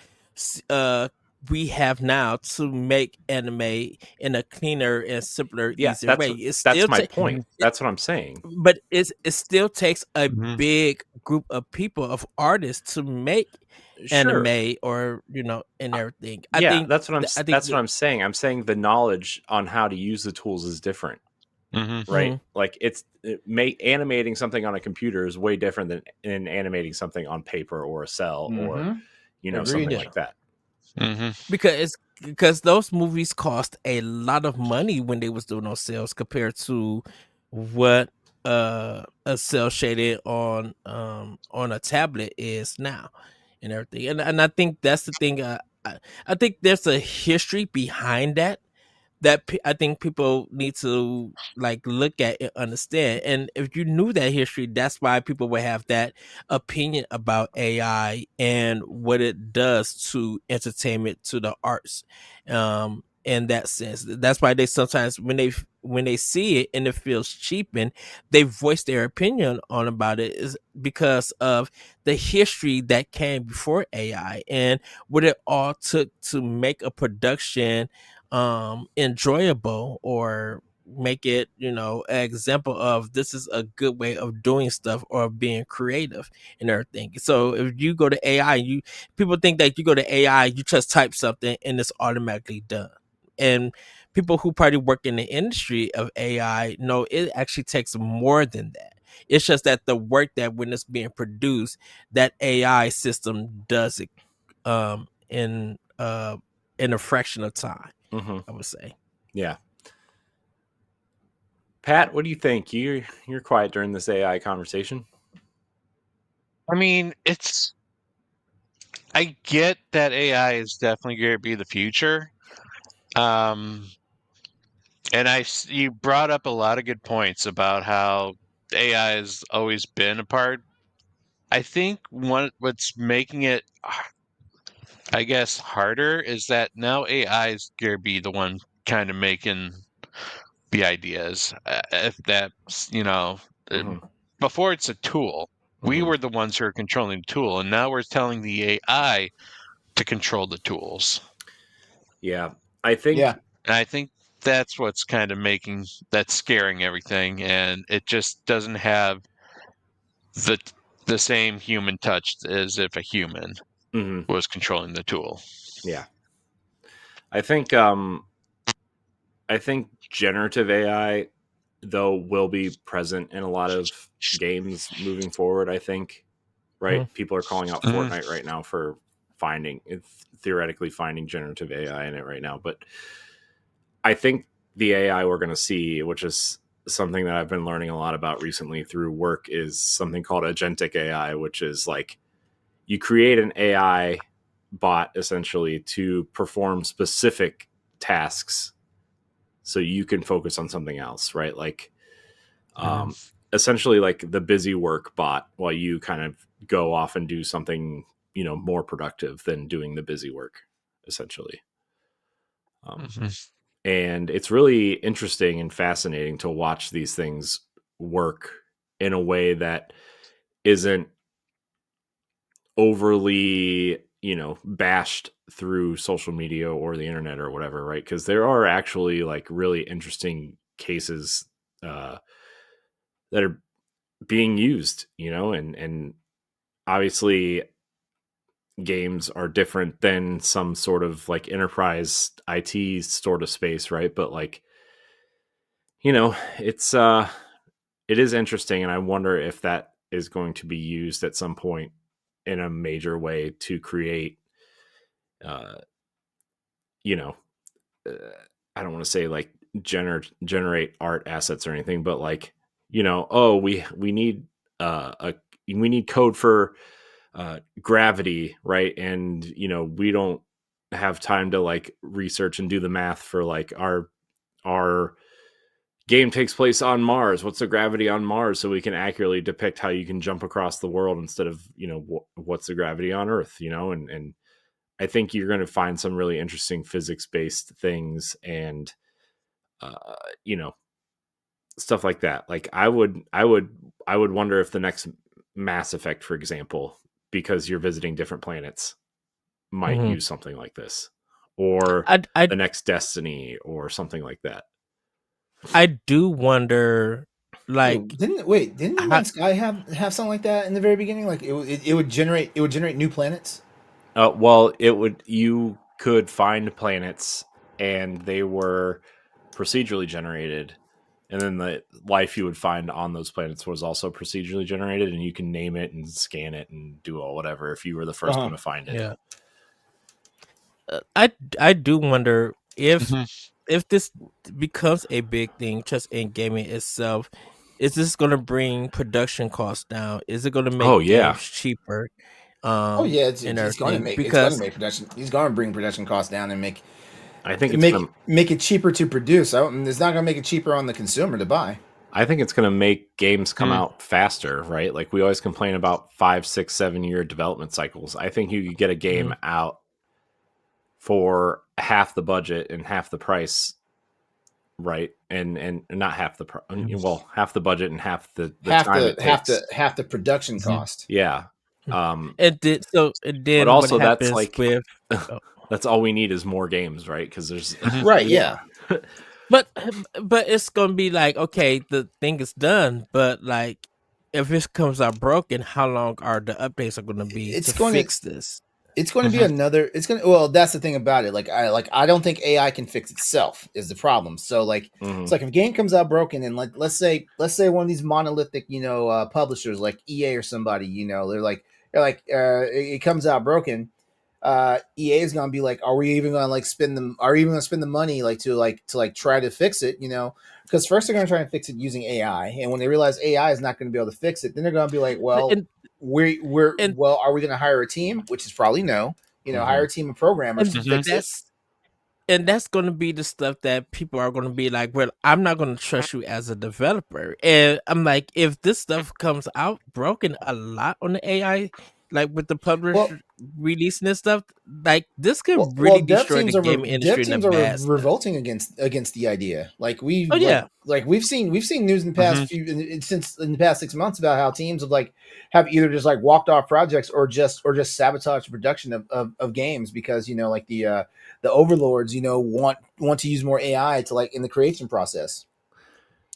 we have now to make anime in a cleaner and simpler, easier way. That's my point. That's what I'm saying. But it still takes a big group of people, of artists, to make anime or and everything. I think that's what I'm saying. I'm saying the knowledge on how to use the tools is different. Right? Like animating something on a computer is way different than in animating something on paper or a cell or something like that. Because those movies cost a lot of money when they was doing those cells compared to what a cell shaded on a tablet is now and everything. And I think that's the thing. I think there's a history behind that I think people need to like look at and understand. And if you knew that history, that's why people would have that opinion about AI and what it does to entertainment, to the arts. In that sense, that's why they sometimes when they see it and it feels cheapened, they voice their opinion on about it is because of the history that came before AI and what it all took to make a production enjoyable or make it an example of this is a good way of doing stuff or being creative and everything. So if you go to AI, people think that you go to AI, you just type something and it's automatically done. And people who probably work in the industry of AI know it actually takes more than that. It's just that the work that when it's being produced, that AI system does it in a fraction of time. I would say. Yeah. Pat, what do you think? You're quiet during this AI conversation. I mean, I get that AI is definitely going to be the future. And you brought up a lot of good points about how AI has always been a part I think what's making it, I guess, harder is that now AI is going to be the one kind of making the ideas. If that's, Mm-hmm. before it's a tool, we Mm-hmm. were the ones who are controlling the tool, and now we're telling the AI to control the tools. Yeah, I think. Yeah. And I think that's what's kind of that's scaring everything, and it just doesn't have the the same human touch as if a human Mm-hmm. was controlling the tool. Yeah, I think. I think generative AI, though, will be present in a lot of games moving forward. I think, Mhm. right? People are calling out Mhm. Fortnite right now for theoretically finding generative AI in it right now. But I think the AI we're going to see, which is something that I've been learning a lot about recently through work, is something called agentic AI, which is like you create an AI bot essentially to perform specific tasks so you can focus on something else, right? Like Mhm. essentially like the busy work bot while you kind of go off and do something, more productive than doing the busy work, essentially. Mhm. And it's really interesting and fascinating to watch these things work in a way that isn't overly, bashed through social media or the internet or whatever, right? Because there are actually like really interesting cases uh, that are being used, and obviously games are different than some sort of like enterprise IT sort of space, right? But like, it's it is interesting, and I wonder if that is going to be used at some point in a major way to create uh you know uh, I don't want to say like generate art assets or anything, but like, oh, we need a we need code for gravity, right? And we don't have time to like research and do the math for like our game takes place on Mars. What's the gravity on Mars, so we can accurately depict how you can jump across the world instead of what's the gravity on Earth, and I think you're going to find some really interesting physics based things and uh, you know stuff like that. Like I would wonder if the next Mass Effect, for example, because you're visiting different planets, might Mhm. use something like this, or I the next Destiny or something like that. I do wonder, like, Didn't No how, Man's Sky have something like that in the very beginning? Like it would generate new planets. Well, you could find planets and they were procedurally generated, and then the life you would find on those planets was also procedurally generated, and you can name it and scan it and do all whatever if you were the first Uh-huh. one to find it. yeah, I do wonder Mhm. if this becomes a big thing just in gaming itself. Is this going to bring production costs down? Is it going to Oh make yeah, games cheaper? Oh yeah, And it's going to everything, make because production. He's going to bring production costs down and I think it's gonna. make it cheaper to produce. It's not going to make it cheaper on the consumer to buy. I think it's gonna make games come Mm. out faster, right? Like we always complain about 5, 6, 7 year development cycles. I think you could get a game Mhm. out for half the budget and half the price, right? And not half the Mhm. well, half the budget and half the time it takes. Half the production Mhm. cost. Yeah. Um, and but then what also that's happens like with oh, that's all we need is more games, right? Because there's Mhm. Right, yeah. but it's gonna be like, okay, the thing is done, but like, if this comes out broken, how long are the updates are gonna be It's to going to fix this? it's going to be Mhm. another it's going to well that's the thing about it. I don't think AI can fix itself is the problem. So like it's Mhm. like if a game comes out broken and like let's say one of these monolithic, publishers like EA or somebody, it comes out broken. EA is gonna be like, are we even gonna like spend them? Are we even gonna spend the money to try to fix it? Because first they're gonna try and fix it using AI, and when they realize AI is not gonna be able to fix it, then they're gonna be like, well, And and are we gonna hire a team? Which is probably no. Hire Mhm. a team of programmers and to Mhm. fix it. that's and that's going to be the stuff that people are going to be like, well, I'm not going to trust you as a developer. And I'm like, if this stuff comes out broken a lot on the AI, like with the Well, publisher releasing this stuff, like this well, could well really destroy the gaming dev industry in a teams are bad sense. revolting against the idea. Like Oh yeah. we've seen news in the past since in the past 6 months about how teams have either just like walked off projects or just sabotaged production of games because like the overlords want to use more AI to like in the creation process.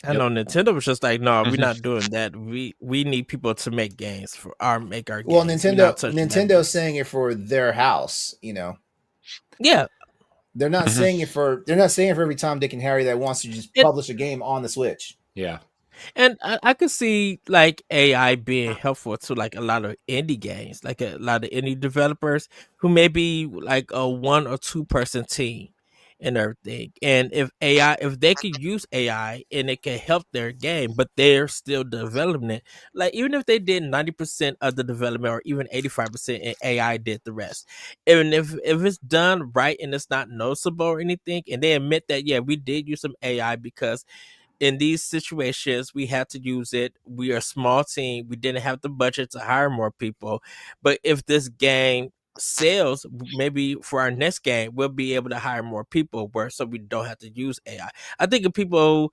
I know Nintendo was just like, no, we're not doing that. We need people to make games make our Well, games. We're not touching that Nintendo's mess. saying it for their house, Yeah. They're not saying it for every Tom, Dick, and Harry that wants to just publish a game on the Switch. Yeah. And I could see like AI being helpful to like a lot of indie games, like a lot of indie developers who may be like a 1 or 2 person team and everything. And if they could use AI and it can help their game, but they're still developing it, like even if they did 90% of the development or even 85% and AI did the rest. And if it's done right and it's not noticeable or anything, and they admit that, yeah, we did use some AI because in these situations, we had to use it. We are a small team. We didn't have the budget to hire more people. But if this game sells, maybe for our next game, we'll be able to hire more people so we don't have to use AI. I think if people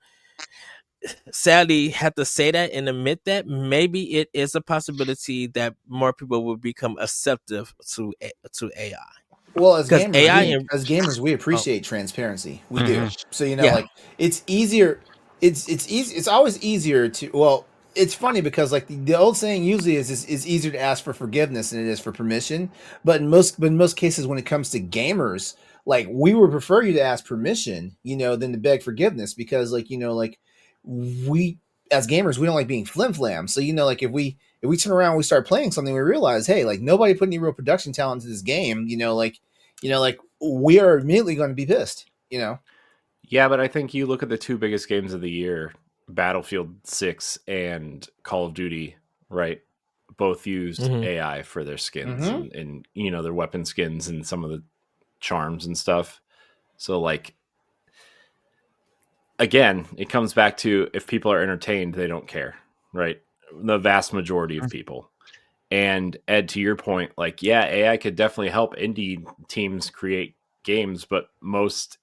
sadly have to say that and admit that, maybe it is a possibility that more people will become acceptive to AI. Well, Because AI as gamers, we appreciate transparency. We do. So yeah. like it's easier. It's easy. It's always easier to. Well, it's funny because like the old saying usually is easier to ask for forgiveness than it is for permission. But in most cases, when it comes to gamers, like we would prefer you to ask permission, than to beg forgiveness because like we as gamers we don't like being flim flam. So like if we turn around and we start playing something, we realize, hey, like nobody put any real production talent into this game, like we are immediately going to be pissed, Yeah, but I think you look at the two biggest games of the year, Battlefield 6 and Call of Duty, right? Both used AI for their skins and their weapon skins and some of the charms and stuff. So like again, it comes back to if people are entertained, they don't care, right? The vast majority of people. And Ed, to your point, like, yeah, AI could definitely help indie teams create games, but most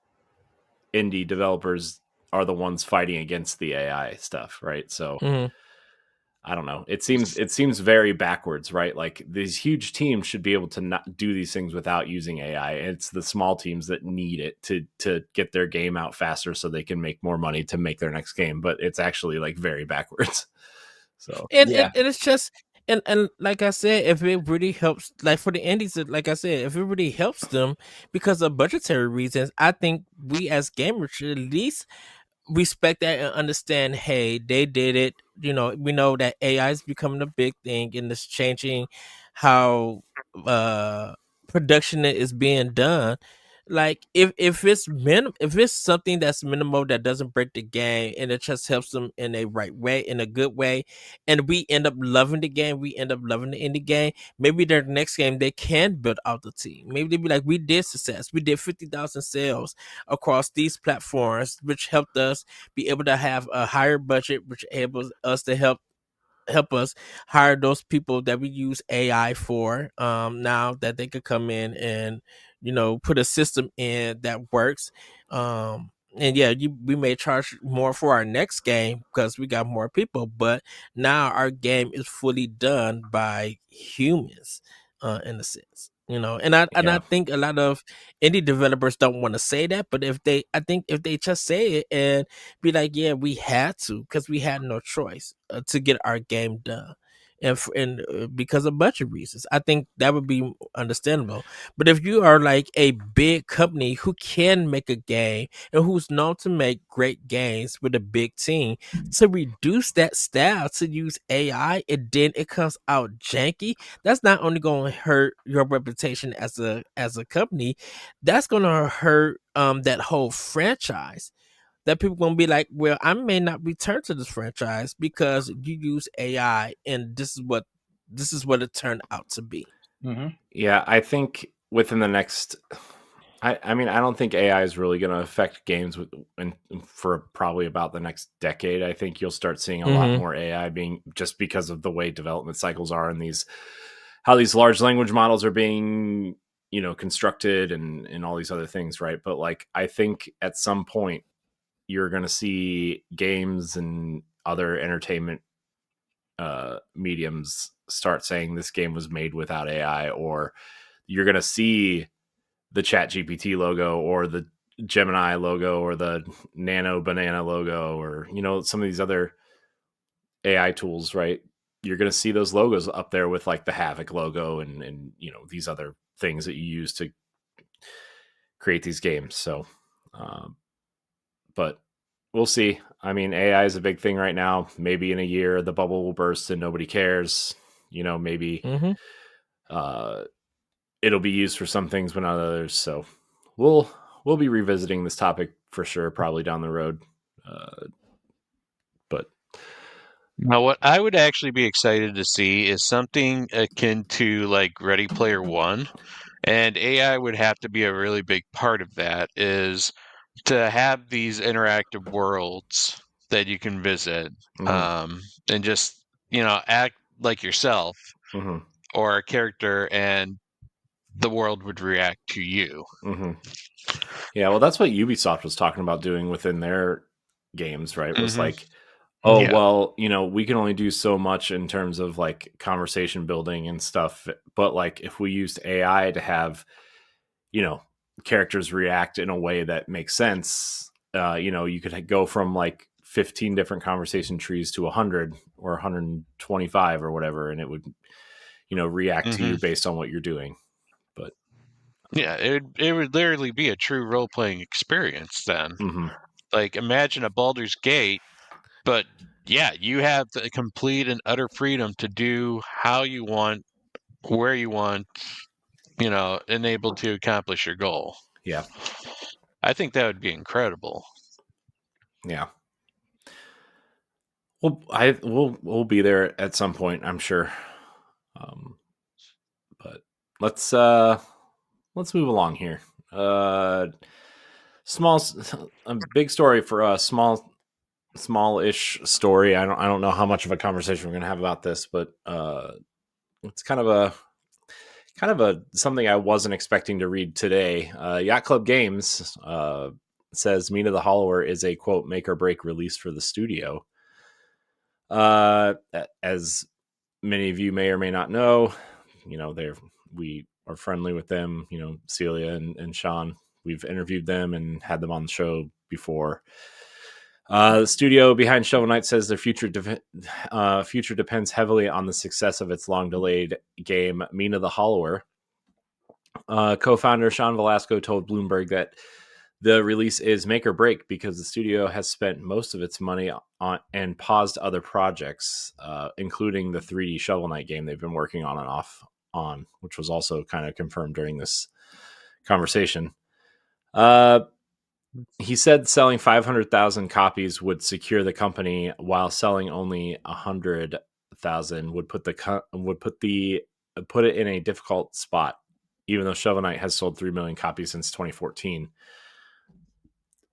indie developers are the ones fighting against the AI stuff, right? So I don't know. It seems very backwards, right? Like these huge teams should be able to not do these things without using AI. It's the small teams that need it to get their game out faster so they can make more money to make their next game. But it's actually like very backwards. So and it's just and like I said, if it really helps, like for the indies, like I said, if it really helps them because of budgetary reasons, I think we as gamers should at least respect that and understand, hey, they did it. We know that AI is becoming a big thing and it's changing how production is being done. Like if if it's something that's minimal that doesn't break the game and it just helps them in a right way, in a good way, and we end up loving the game, we end up loving the indie game, maybe their next game they can build out the team. Maybe they'd be like, we did success, we did 50,000 sales across these platforms, which helped us be able to have a higher budget, which enables us to help us hire those people that we use AI for, now that they could come in and put a system in that works. And yeah, we may charge more for our next game because we got more people, but now our game is fully done by humans, in a sense. And I think a lot of indie developers don't want to say that, but I think if they just say it and be like, yeah, we had to because we had no choice to get our game done, and because of budget reasons, I think that would be understandable. But if you are like a big company who can make a game and who's known to make great games with a big team, to reduce that style to use AI and then it comes out janky, that's not only going to hurt your reputation as a company, that's going to hurt that whole franchise. That people gonna be like, well, I may not return to this franchise because you use AI, and this is what it turned out to be. yeah, I think within the next I mean, I don't think AI is really going to affect games for probably about the next decade. I think you'll start seeing a lot more AI being, just because of the way development cycles are, and how these large language models are being, constructed, and all these other things, right? But like, I think at some point you're going to see games and other entertainment mediums start saying this game was made without AI, or you're going to see the Chat GPT logo, or the Gemini logo, or the Nano Banana logo, or some of these other AI tools, right? You're going to see those logos up there with like the Havoc logo, and these other things that you use to create these games. So, but we'll see. I mean, AI is a big thing right now. Maybe in a year the bubble will burst and nobody cares. Maybe it'll be used for some things but not others. So we'll be revisiting this topic for sure, probably down the road. But Now, what I would actually be excited to see is something akin to like Ready Player One, and AI would have to be a really big part of that. Is to have these interactive worlds that you can visit, and just act like yourself or a character, and the world would react to you. Yeah, well, that's what Ubisoft was talking about doing within their games, right? Was like, oh, Yeah. well, we can only do so much in terms of like conversation building and stuff, but like if we used AI to have characters react in a way that makes sense, you could go from like 15 different conversation trees to 100 or 125 or whatever, and it would react to you based on what you're doing. But yeah, it would literally be a true role playing experience then. Like, imagine a Baldur's Gate, but yeah, you have the complete and utter freedom to do how you want, where you want, enabled to accomplish your goal. Yeah. I think that would be incredible. Yeah. Well, we'll be there at some point, I'm sure. But let's move along here. A big story for us. Small-ish story. I don't know how much of a conversation we're going to have about this, but it's kind of a something I wasn't expecting to read today. Yacht Club Games says Mina the Hollower is a quote make or break release for the studio. As many of you may or may not know, we are friendly with them. Celia and Sean. We've interviewed them and had them on the show before. The studio behind Shovel Knight says their future depends heavily on the success of its long-delayed game, Mina the Hollower. Co-founder Sean Velasco told Bloomberg that the release is make or break because the studio has spent most of its money on and paused other projects, including the 3D Shovel Knight game they've been working on and off on, which was also kind of confirmed during this conversation. He said selling 500,000 copies would secure the company, while selling only 100,000 would put it in a difficult spot. Even though Shovel Knight has sold 3 million copies since 2014,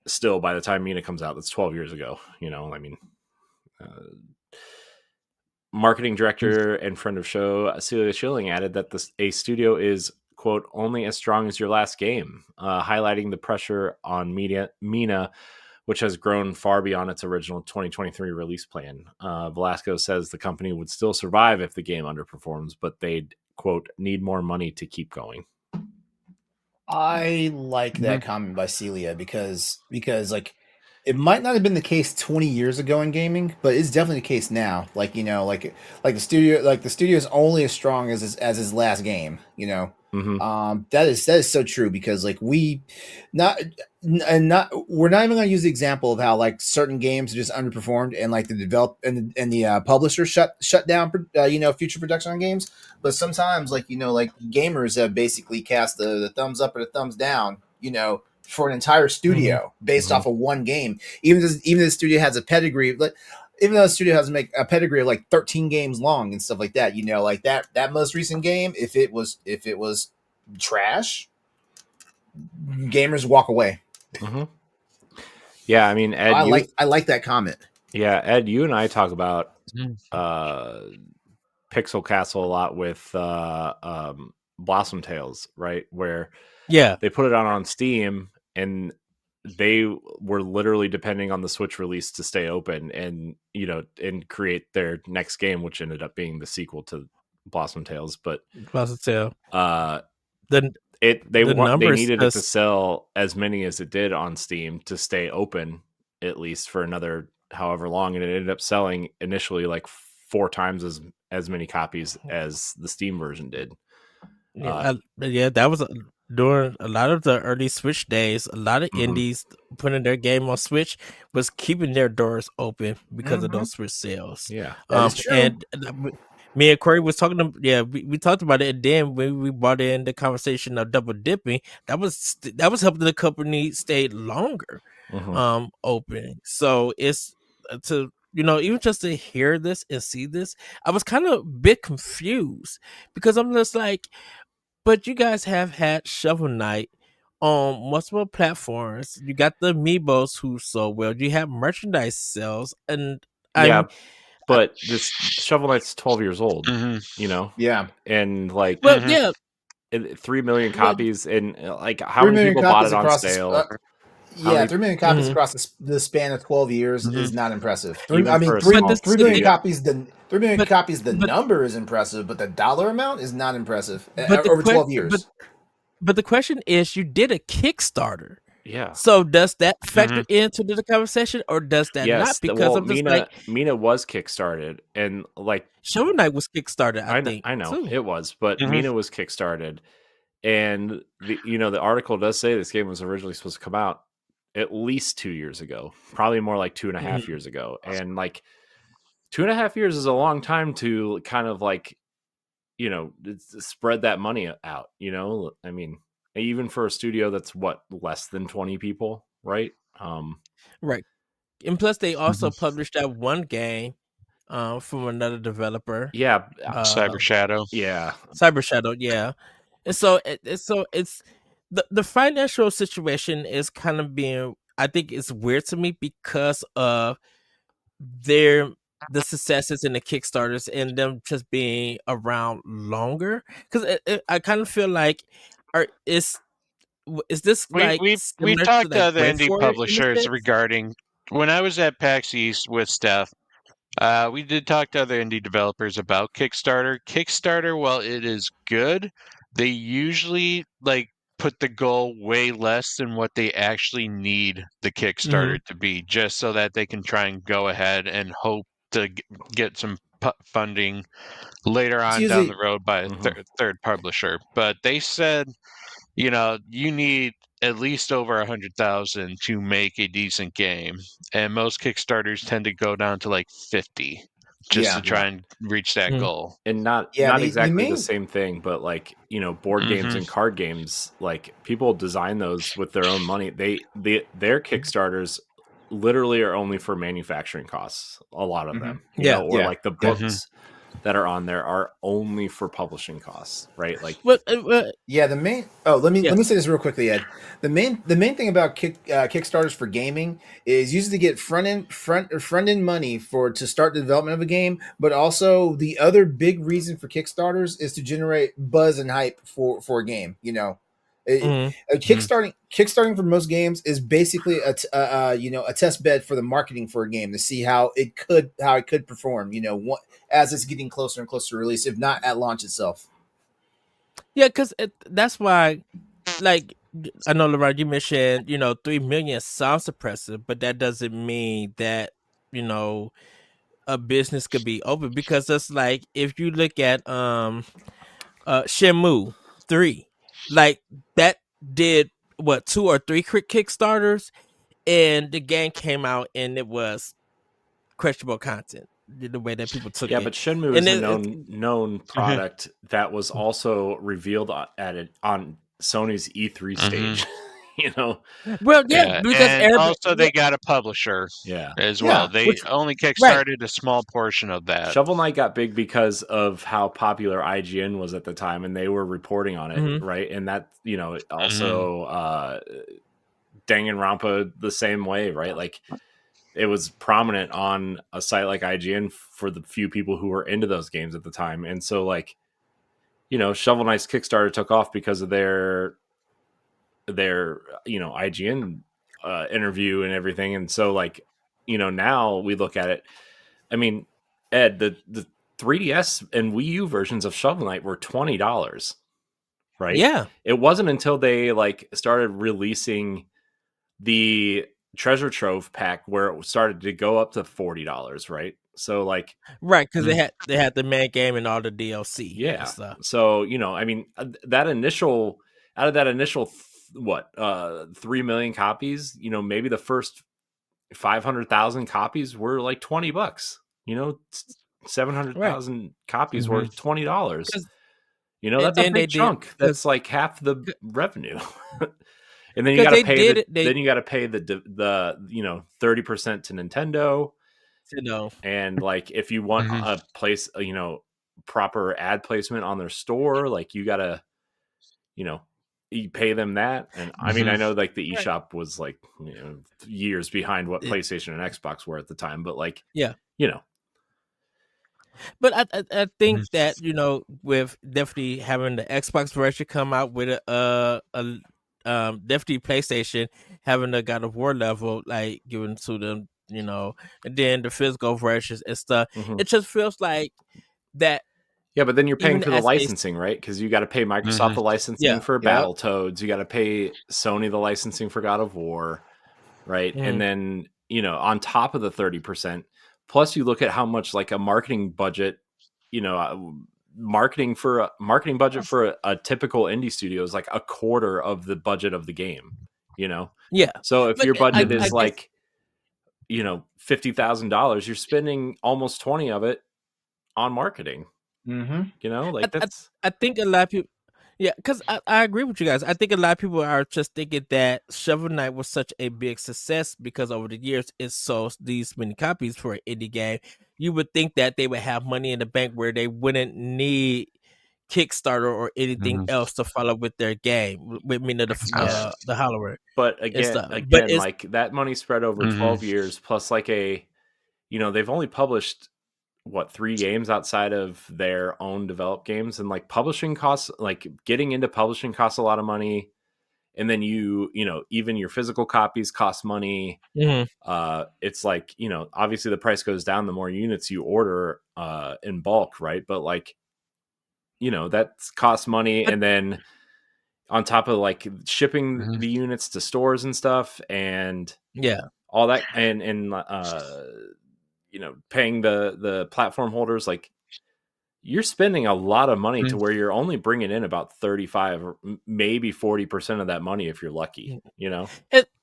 still, by the time Mina comes out, that's 12 years ago. Marketing director and friend of show Celia Schilling added that a studio is quote only as strong as your last game, highlighting the pressure on Mina, which has grown far beyond its original 2023 release plan. Velasco says the company would still survive if the game underperforms, but they'd quote need more money to keep going. I like that comment by Celia because like it might not have been the case 20 years ago in gaming, but it's definitely the case now. Like the studio is only as strong as his last game. That is so true because like we're not even going to use the example of how like certain games just underperformed and like the the publisher shut down future production on games. But sometimes like gamers have basically cast the thumbs up or the thumbs down for an entire studio based off of one game, even though the studio has a pedigree. Even though the studio has to make a pedigree of like 13 games long and stuff like that, like that most recent game, if it was trash, gamers walk away. Mm-hmm. Yeah, I mean, Ed, I like that comment. Yeah, Ed, you and I talk about Mhm. Pixel Castle a lot with Blossom Tales, right? Where they put it on Steam, and they were literally depending on the Switch release to stay open, and and create their next game, which ended up being the sequel to Blossom Tales. But Blossom Tale. they numbers needed it to sell as many as it did on Steam to stay open at least for another however long, and it ended up selling initially like 4 times as many copies as the Steam version did. That was during a lot of the early Switch days. A lot of indies putting their game on Switch was keeping their doors open because of those Switch sales. Yeah, that is true. And me and Corey was talking to we talked about it, and then when we brought in the conversation of double dipping, that was helping the company stay longer open. So it's to even just to hear this and see this, I was kind of a bit confused because I'm just like, but you guys have had Shovel Knight on multiple platforms. You got the amiibos who sold well. You have merchandise sales, and but this Shovel Knight's 12 years old, Yeah, and like, 3 million copies, and like how many people bought it on sale? 3 million copies across the span of 12 years is not impressive. 3 million copies. The 3 million copies. The number is impressive, but the dollar amount is not impressive over 12 years. But the question is, you did a Kickstarter. Yeah. So does that factor into the conversation, or does that not? Because I'm just Mina was kickstarted, and like Shovel Knight was kickstarted. I know it was, but Mina was kickstarted, and the article does say this game was originally supposed to come out at least 2 years ago, probably more like 2.5 years ago, and like 2.5 years is a long time to kind of like spread that money out. I mean, even for a studio that's less than 20 people, right? Right. And plus they also published that one game from another developer. Yeah, Cyber Shadow. Yeah, Cyber Shadow. Yeah, and so it's the financial situation is kind of being, I think it's weird to me because of the successes in the Kickstarters and them just being around longer. Because I kind of feel like, is this we talked to other indie publishers regarding, when I was at PAX East with Steph, we did talk to other indie developers about Kickstarter. Kickstarter, while it is good, they usually put the goal way less than what they actually need the Kickstarter to be, just so that they can try and go ahead and hope to get some funding later on down the road by a third publisher. But they said, you need at least over 100,000 to make a decent game, and most Kickstarters tend to go down to like 50 just to try and reach that goal. And not exactly the same thing, but like board games and card games, like people design those with their own money. Their Kickstarters literally are only for manufacturing costs. A lot of them, like the books that are on there are only for publishing costs, right? Like, the main. Oh, let me say this real quickly, Ed. The main thing about Kickstarters for gaming is usually to get front end money to start the development of a game, but also the other big reason for Kickstarters is to generate buzz and hype for a game. Kickstarting for most games is basically a test bed for the marketing for a game to see how it could perform. As it's getting closer and closer to release, if not at launch itself. Yeah, because that's why, like, I know, LeRon, you mentioned 3 million sounds impressive, but that doesn't mean that a business could be open, because it's like, if you look at Shenmue 3, like, that did 2 or 3 Kickstarters, and the game came out and it was questionable content, the way that people took it. Yeah, but Shenmue is a known product that was also revealed on Sony's E3 stage. you know. Well, yeah, because and also they got a publisher as well. They which- only kickstarted a small portion of that. Shovel Knight got big because of how popular IGN was at the time, and they were reporting on it, right? And that, you know, also Danganronpa the same way, right? Like, it was prominent on a site like IGN for the few people who were into those games at the time. And so, like, you know, Shovel Knight's Kickstarter took off because of their you know, IGN interview and everything. And so, like, you know, now we look at it. I mean, Ed, the 3DS and Wii U versions of Shovel Knight were $20, right? Yeah. It wasn't until they like started releasing the treasure trove pack where it started to go up to $40, right? So, like, right, because they had the main game and all the DLC. Yeah. And stuff. So, you know, I mean, that initial 3 million copies, you know, maybe the first 500,000 copies were like $20. You know, 700,000 copies were $20. You know, that's a big chunk. That's like half the revenue. And then you got to pay the you know, 30% to Nintendo. You know, and like if you want a place, you know, proper ad placement on their store, like you gotta, you know, you pay them that. And I mean, I know like the eShop was like, you know, years behind what PlayStation and Xbox were at the time, but like, you know. But I think that, you know, with definitely having the Xbox version come out with definitely PlayStation having the God of War level like given to them, you know, and then the physical versions and stuff. It just feels like that. Yeah, but then you're paying for the licensing, right? Because you got to pay Microsoft the licensing for Battletoads. You got to pay Sony the licensing for God of War, right? And then, you know, on top of the 30%, plus you look at how much like a marketing budget, you know, marketing budget for a typical indie studio is like a quarter of the budget of the game, you know? Yeah. So if your budget is like, you know, $50,000, you're spending almost 20 of it on marketing. You know, like that's. I think a lot of people. Yeah, because I agree with you guys. I think a lot of people are just thinking that Shovel Knight was such a big success because over the years it sold these many copies for an indie game. You would think that they would have money in the bank where they wouldn't need Kickstarter or anything else to follow with their game. With Mina the Hollower. But again, like that money spread over 12 years plus like you know, they've only published 3 games outside of their own developed games, and like publishing costs, like getting into publishing costs a lot of money, and then you know, even your physical copies cost money. It's like, you know, obviously the price goes down the more units you order in bulk, right? But like, you know, that costs money, and then on top of like shipping the units to stores and stuff, and all that, and you know, paying the platform holders, like you're spending a lot of money to where you're only bringing in about 35 or maybe 40% of that money if you're lucky, you know?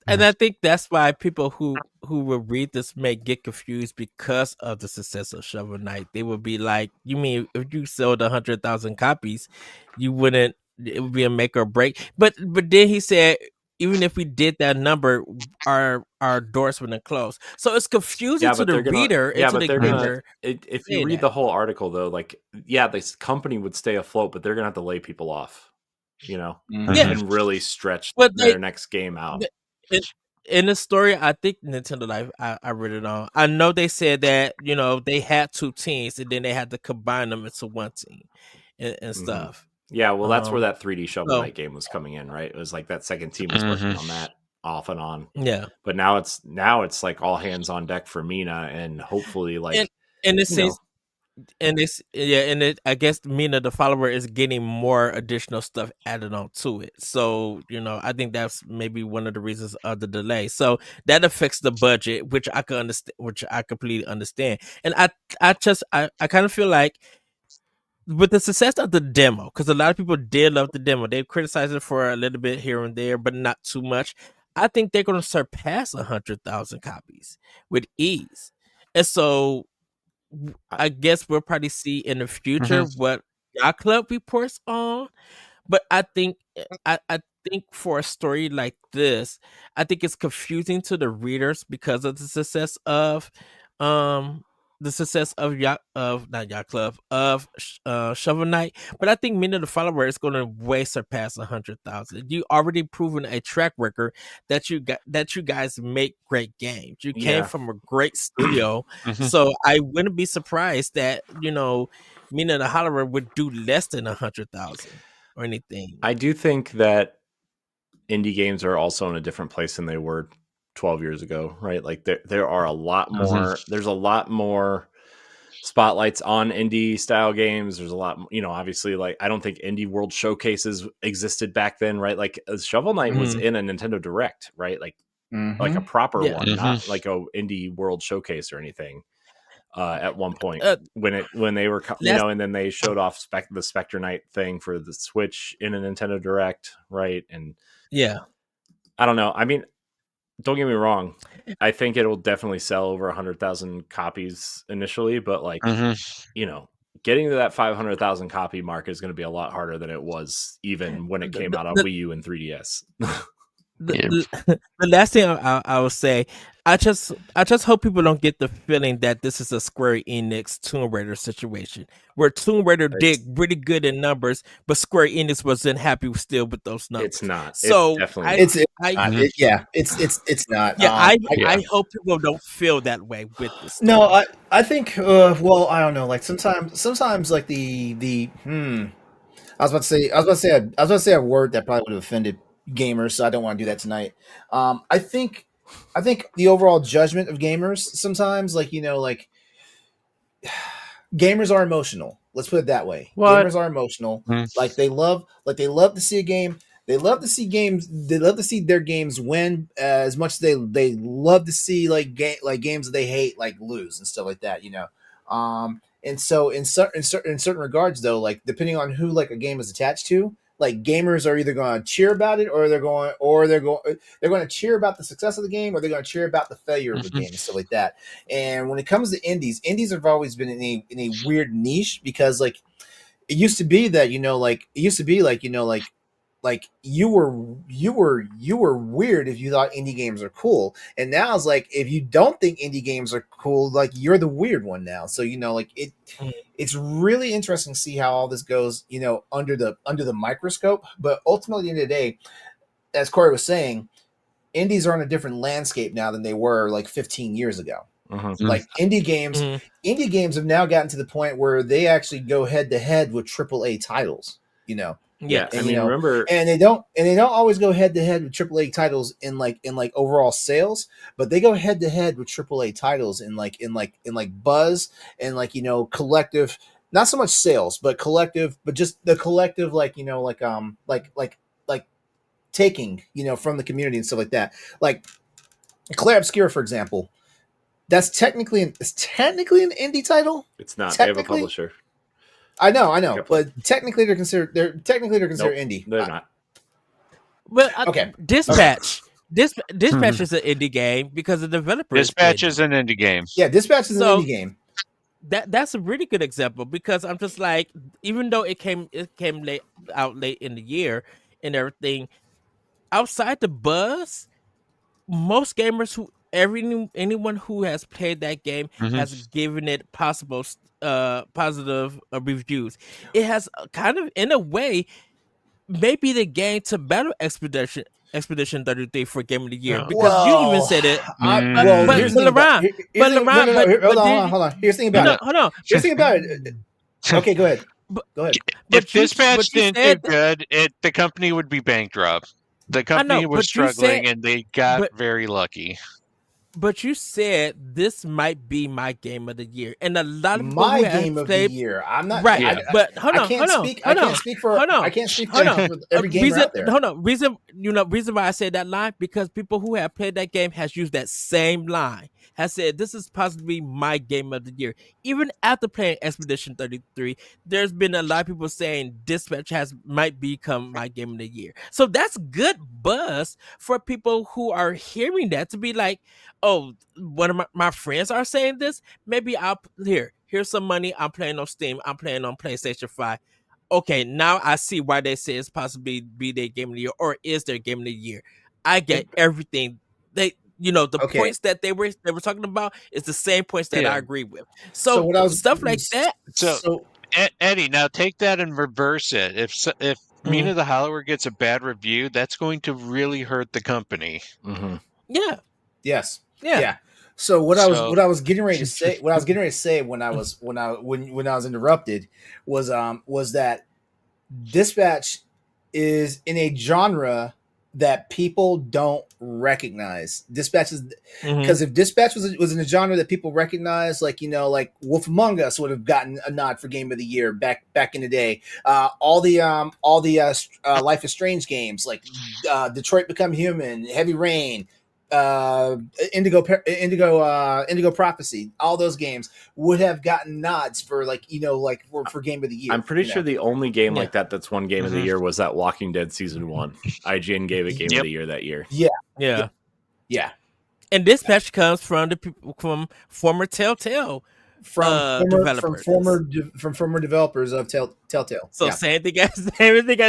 And I think that's why people who will read this may get confused because of the success of Shovel Knight. They would be like, you mean if you sold 100,000 copies, you wouldn't, it would be a make or break. But then he said, even if we did that number, our doors wouldn't close. So it's confusing to the reader and to the gamer. If you read the whole article, though, like, yeah, this company would stay afloat, but they're going to have to lay people off, you know, and really stretch their next game out. In the story, I think Nintendo Life, I read it on. I know they said that, you know, they had 2 teams and then they had to combine them into one team and stuff. Yeah, well, that's where that 3D Shovel Knight game was coming in, right? It was like that second team was working on that off and on. Yeah, but now it's like all hands on deck for Mina, and hopefully, like, and it seems, I guess Mina the Follower is getting more additional stuff added on to it. So, you know, I think that's maybe one of the reasons of the delay. So that affects the budget, which I can understand, which I completely understand. And I kind of feel like, with the success of the demo, because a lot of people did love the demo, they criticized it for a little bit here and there, but not too much. I think they're going to surpass 100,000 copies with ease. And so I guess we'll probably see in the future what Yacht Club reports on. But I think I think for a story like this, I think it's confusing to the readers because of um the success of Yacht Club of Shovel Knight. But I think Mina the Follower is going to way surpass 100,000. You already proven a track record that you guys make great games. You came Yeah. from a great studio, Mhm. so I wouldn't be surprised that Mina the Hollower would do less than 100,000 or anything. I do think that indie games are also in a different place than they were 12 years ago, right? Like there are a lot more. There's a lot more spotlights on indie style games. There's a lot, obviously, like I don't think indie world showcases existed back then, right? Like Shovel Knight was in a Nintendo Direct, right? Like a proper Yeah. one, not like a indie world showcase or anything. At one point when they were, and then they showed off the Spectre Knight thing for the Switch in a Nintendo Direct, right? And yeah, I don't know. I mean, don't get me wrong. I think it'll definitely sell over 100,000 copies initially, but like, getting to that 500,000 copy mark is going to be a lot harder than it was even when it came out on Wii U and 3DS. the last thing I will say, I just hope people don't get the feeling that this is a Square Enix Tomb Raider situation where Tomb Raider did really good in numbers, but Square Enix wasn't happy still with those numbers. It's not. So it's definitely It's not. Yeah, I hope people don't feel that way with this. No, I think well, I don't know. Like sometimes like the I was about to say a word that probably would have offended gamers, so I don't want to do that tonight. I think the overall judgment of gamers sometimes, like gamers are emotional. Let's put it that way. What? Gamers are emotional. Like they love to see a game. They love to see games. They love to see their games win as much as they love to see games that they hate like lose and stuff like that. And so in certain regards though, like depending on who like a game is attached to, like gamers are either going to cheer about it or they're going to cheer about the success of the game or they're going to cheer about the failure of the game and stuff like that. And when it comes to indies have always been in a weird niche because like it used to be that like you were weird if you thought indie games are cool, and now it's like if you don't think indie games are cool, like you're the weird one now. So it's really interesting to see how all this goes under the microscope. But ultimately at the end of the day, as Corey was saying, indies are on a different landscape now than they were like 15 years ago. Like indie games have now gotten to the point where they actually go head to head with AAA titles. Yeah, and, I mean, remember, and they don't always go head to head with AAA titles in overall sales, but they go head to head with AAA titles in buzz and collective, not so much sales, but collective, but just the collective taking from the community and stuff like that. Like Claire Obscura, for example, that's technically an indie title. It's not. They have a publisher. I know, but technically they're considered indie. They're not. Well, okay. Dispatch. Dispatch is an indie game because the developer. Dispatch is an indie game. Yeah, Dispatch is an indie game. That's a really good example because I'm just like, even though it came out late in the year and everything, outside the buzz, most gamers anyone who has played that game has given it positive reviews. It has kind of, in a way, maybe the game to Battle Expedition 33 for Game of the Year because you even said it. Hold on. Here's the thing about it. Okay, go ahead. If Dispatch didn't do good, the company would be bankrupt. The company was struggling, and they got very lucky. But you said this might be my game of the year, and a lot of people my game of the year. I'm not right, but hold on. I can't speak for every gamer out there. Hold on. Reason why I said that line because people who have played that game has used that same line. Has said this is possibly my game of the year. Even after playing Expedition 33, there's been a lot of people saying Dispatch might become my game of the year. So that's good buzz for people who are hearing that to be like, oh, one of my friends are saying this. Maybe here's some money. I'm playing on Steam. I'm playing on PlayStation 5. okay, now I see why they say it's possibly be their game of the year or is their game of the year. I get everything. The Okay. points that they were talking about is the same points that I agree with. So So what I was stuff like that. So Eddie, now take that and reverse it. If Mina the Hollower gets a bad review, that's going to really hurt the company. Mm-hmm. Yeah. Yes. Yeah. Yeah. So what I was getting ready to say when I was interrupted was that Dispatch is in a genre that people don't recognize. Dispatch is because if Dispatch was in a genre that people recognize, like Wolf Among Us would have gotten a nod for Game of the Year back in the day. All the Life is Strange games like Detroit Become Human, Heavy Rain, Indigo Prophecy, all those games would have gotten nods for for Game of the Year. I'm pretty sure the only game like that's won Game of the Year was that Walking Dead season 1. IGN gave it Game of the Year that year. Yeah. And Dispatch comes from the people from former Telltale developers. from former developers of Telltale. So same thing as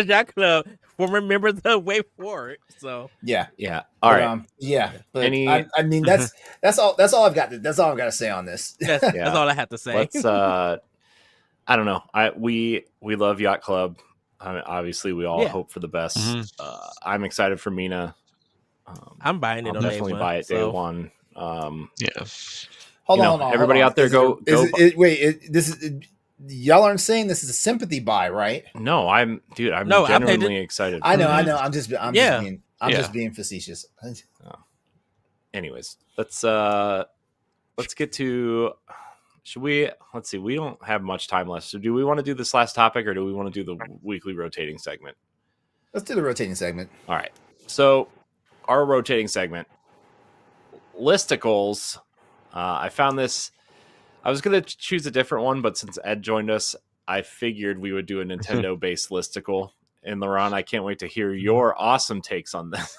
Yacht Club, former members of Way Forward. So yeah. All right. But I mean that's all I've got. That's all I've got to say on this. That's all I have to say. Let's I don't know. We love Yacht Club. I mean, obviously, we all hope for the best. I'm excited for Mina. I'm buying it. I'll on definitely day buy it day one. one. Hold on. Everybody out there, Y'all aren't saying this is a sympathy buy, right? No, I'm genuinely excited. I know. I'm just being facetious. Anyways, let's get to. Should we? Let's see. We don't have much time left. So, do we want to do this last topic, or do we want to do the weekly rotating segment? Let's do the rotating segment. All right. So, our rotating segment, listicles. I found this. I was going to choose a different one, but since Ed joined us, I figured we would do a Nintendo-based listicle. And LeRon, I can't wait to hear your awesome takes on this.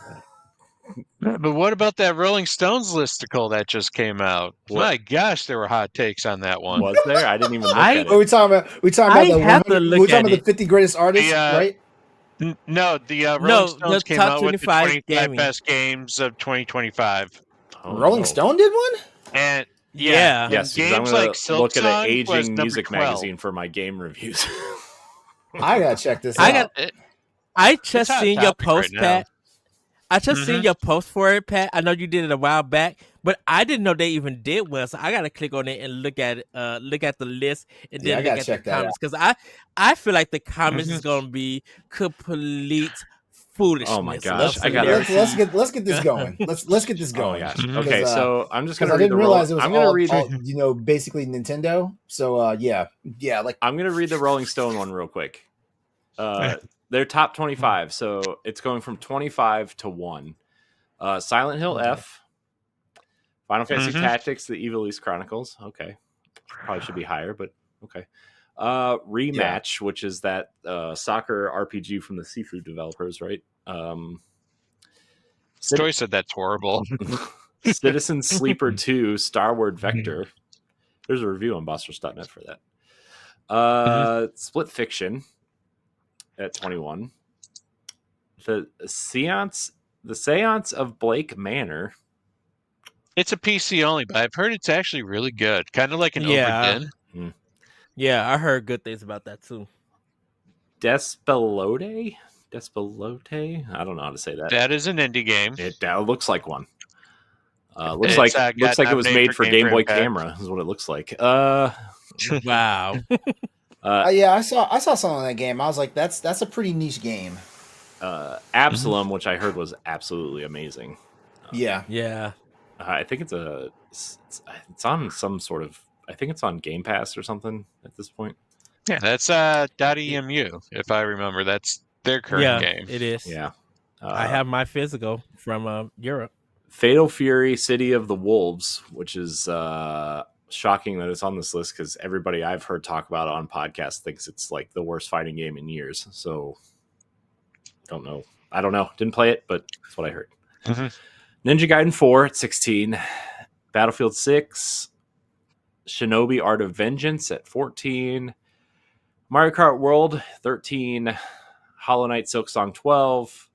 But what about that Rolling Stones listicle that just came out? What? My gosh, there were hot takes on that one. Was there? I didn't even look at it. We're talking about the 50 greatest artists, right? No, the Rolling Stones came out with the 25 best games of 2025. Rolling Stone did one? And yes, games I'm like Silk look at an Song aging music 12. magazine for my game reviews. I gotta check this out. I just seen your post, Pat. I just seen your post for it, Pat. I know you did it a while back, but I didn't know they even did one. So I gotta click on it and look at it, look at the list, and then look at the comments because I feel like the comments is gonna be complete foolishness. Oh my gosh! Let's get this going. Let's get this going. Oh my gosh. Okay, so I'm just gonna. I didn't realize it was all basically Nintendo. So like I'm gonna read the Rolling Stone one real quick. Their top 25. So it's going from 25 to 1. Silent Hill F, Final Fantasy Tactics, The Evil East Chronicles. Okay, probably should be higher, but okay. Rematch, which is that soccer RPG from the Seafood developers, right? Joy said that's horrible. Citizen Sleeper 2, Starward Vector. There's a review on Bossers.net for that. Split Fiction at 21. The Seance of Blake Manor. It's a PC only, but I've heard it's actually really good. Kind of like an Overdin. Yeah, I heard good things about that too. Despelote? I don't know how to say that. That is an indie game. It looks like one. Looks like it was made for Game Boy Camera. Is what it looks like. Wow. I saw something in that game. I was like, that's a pretty niche game. Absalom, which I heard was absolutely amazing. Yeah. I think it's on some sort of. I think it's on Game Pass or something at this point. Yeah, that's .emu, if I remember. That's their current game. It is. Yeah. I have my physical from Europe. Fatal Fury, City of the Wolves, which is shocking that it's on this list because everybody I've heard talk about it on podcasts thinks it's like the worst fighting game in years. So, don't know. I don't know. Didn't play it, but that's what I heard. Ninja Gaiden 4 at 16. Battlefield 6. Shinobi Art of Vengeance at 14. Mario Kart World 13, Hollow Knight Silksong 12,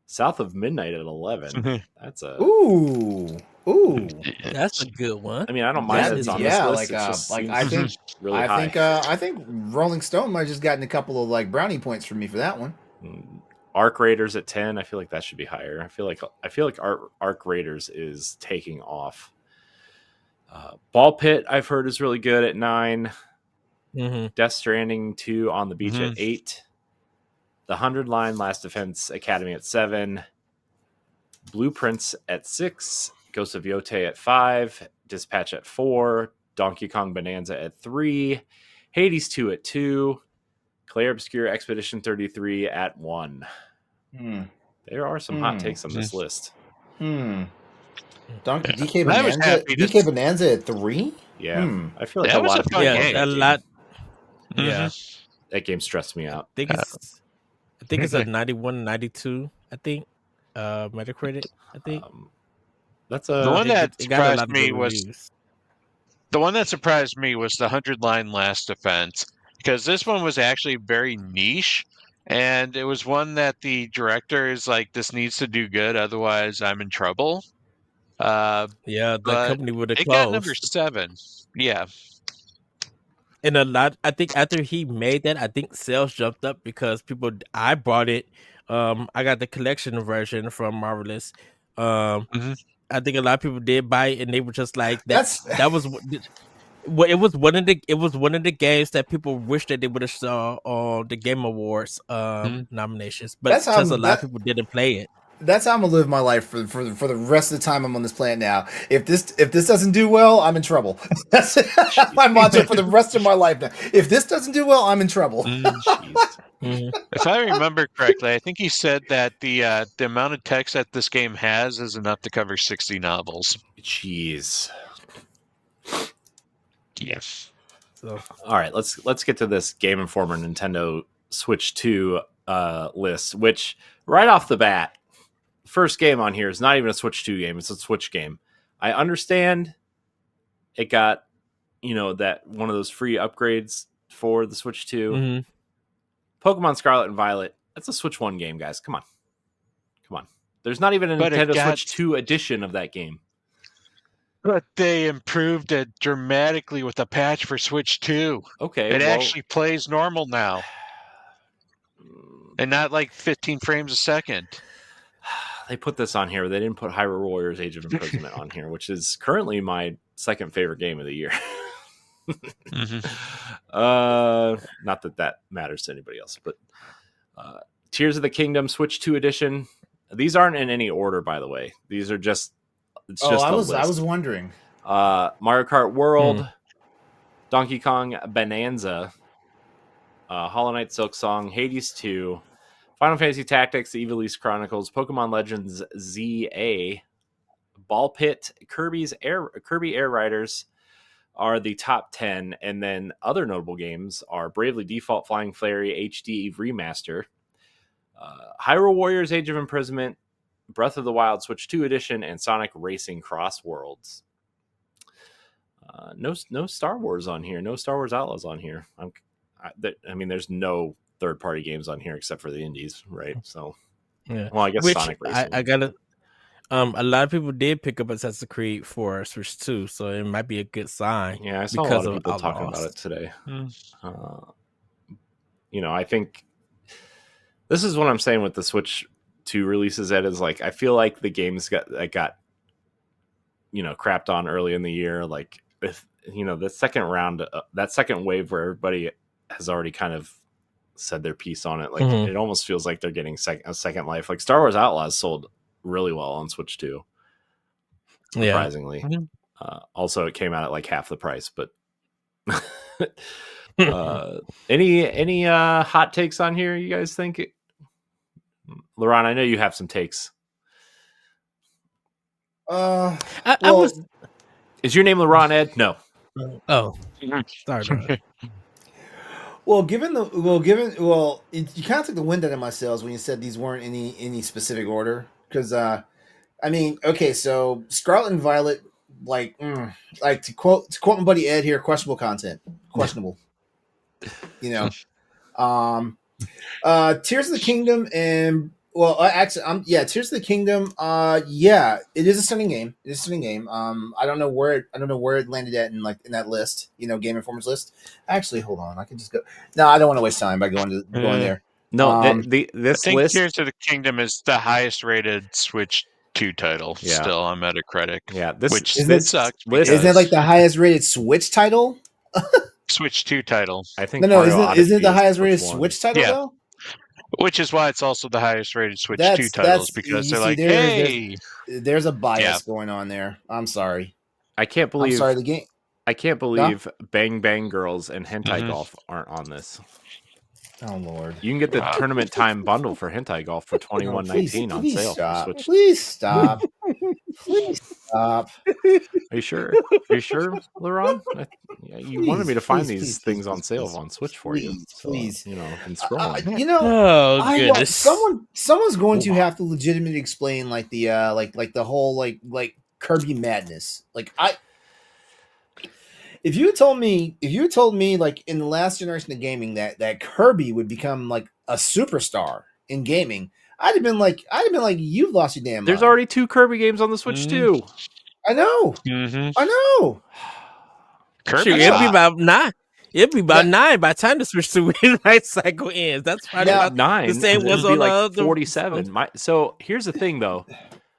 South of Midnight at 11. That's a Ooh. That's a good one. I mean, I don't mind that it's on this list. It just seems really high. I think Rolling Stone might have just gotten a couple of like brownie points from me for that one. Arc Raiders at 10. I feel like that should be higher. I feel like Arc Raiders is taking off. Ball Pit I've heard is really good at 9. Death Stranding 2 on the Beach at 8. The 100 Line Last Defense Academy at 7. Blueprints at 6. Ghost of Yote at 5. Dispatch at 4. Donkey Kong Bonanza at 3. Hades 2 at 2. Clair Obscure Expedition 33 at 1. There are some hot takes on this list. DK Bonanza at 3? Yeah. I feel like that a was lot a of fun people game. A lot. Yeah. That game stressed me out. I think it's a 91, 92, I think. Metacritic, I think. That's The one that it got a lot surprised of me good was reviews. the one that surprised me was the 100 Line Last Defense, because this one was actually very niche, and it was one that the director is like, this needs to do good, otherwise I'm in trouble. Yeah, the but company would have it got number closed. 7. Yeah. And a lot, I think after he made that, I think sales jumped up because I bought it. I got the collection version from Marvelous. I think a lot of people did buy it, and they were just like that. That was well, it was one of the games that people wish that they would have saw on the Game Awards nominations, but because a lot of people didn't play it. That's how I'm gonna live my life for the rest of the time I'm on this planet now. If this doesn't do well, I'm in trouble. That's my mantra for the rest of my life now. If this doesn't do well, I'm in trouble. If I remember correctly, I think he said that the amount of text that this game has is enough to cover 60 novels. Jeez. Yes. So, all right, let's get to this Game Informer Nintendo Switch 2 list, which right off the bat, first game on here is not even a Switch 2 game, it's a Switch game. I understand it got, that one of those free upgrades for the Switch 2. Pokemon Scarlet and Violet, that's a Switch 1 game, guys. Come on. There's not even a Nintendo Switch 2 edition of that game. But they improved it dramatically with a patch for Switch 2. Okay. It actually plays normal now. And not like 15 frames a second. They put this on here. They didn't put Hyrule Warriors Age of Imprisonment on here, which is currently my second favorite game of the year. Not that matters to anybody else, but Tears of the Kingdom Switch 2 edition. These aren't in any order, by the way. These are just I was wondering. Mario Kart World, Donkey Kong Bonanza, Hollow Knight Silksong, Hades 2, Final Fantasy Tactics, The Ivalice Chronicles, Pokemon Legends ZA, Ball Pit, Kirby Air Riders are the top 10, and then other notable games are Bravely Default Flying Fairy HD Remaster, Hyrule Warriors Age of Imprisonment, Breath of the Wild Switch 2 Edition, and Sonic Racing Cross Worlds. No Star Wars on here. No Star Wars Outlaws on here. There's no third-party games on here except for the indies, right? So, yeah. Well, I guess Sonic Racing. I gotta. A lot of people did pick up Assassin's Creed for Switch 2, so it might be a good sign. Yeah, I saw a lot of people talking about it today. I think this is what I'm saying with the Switch 2 releases. That is like, I feel like the games got crapped on early in the year. Like, if the second round, that second wave where everybody has already kind of said their piece on it. Like, it almost feels like they're getting a second life. Like Star Wars Outlaws sold really well on Switch 2, surprisingly. Also, it came out at like half the price. But any hot takes on here, you guys think? LeRon, I know you have some takes. Is your name LeRon, Ed? No. Oh, sorry about it. You kind of took the wind out of my sails when you said these weren't any specific order. Because, so Scarlet and Violet, to quote my buddy Ed here, questionable content. Questionable. you know. Tears of the Kingdom and Tears of the Kingdom. It is a stunning game. It is a stunning game. I don't know where it landed at in that list. Game Informer's list. Actually, hold on. I can just go. No, I don't want to waste time by going there. No, this I think list. Tears of the Kingdom is the highest rated Switch 2 title still on Metacritic. Yeah, which sucks. Isn't it like the highest rated Switch title? Switch 2 title. I think no. Isn't it the highest rated Switch title though? Which is why it's also the highest rated Switch 2 titles, because they're like, there's a bias going on there. I'm sorry. I can't believe. I'm sorry. The game. I can't believe Bang Bang Girls and Hentai Golf aren't on this. Oh Lord! You can get the tournament time bundle for Hentai Golf for $21.19 on sale. Stop. For Switch. Please stop. Please stop. Are you sure? LeRon? You wanted me to find these things on sale on Switch for you. Please. And scroll. Oh goodness! Someone's going to have to legitimately explain like the the whole like Kirby madness. If you had told me like in the last generation of gaming that Kirby would become like a superstar in gaming, I'd have been like, you've lost your damn mind. There's already 2 Kirby games on the Switch too. I know. I know. Kirby, it'd be about 9. It'd be about 9 by the time the Switch 2 life cycle ends. That's probably about 9. The same was on like 47. So here's the thing, though.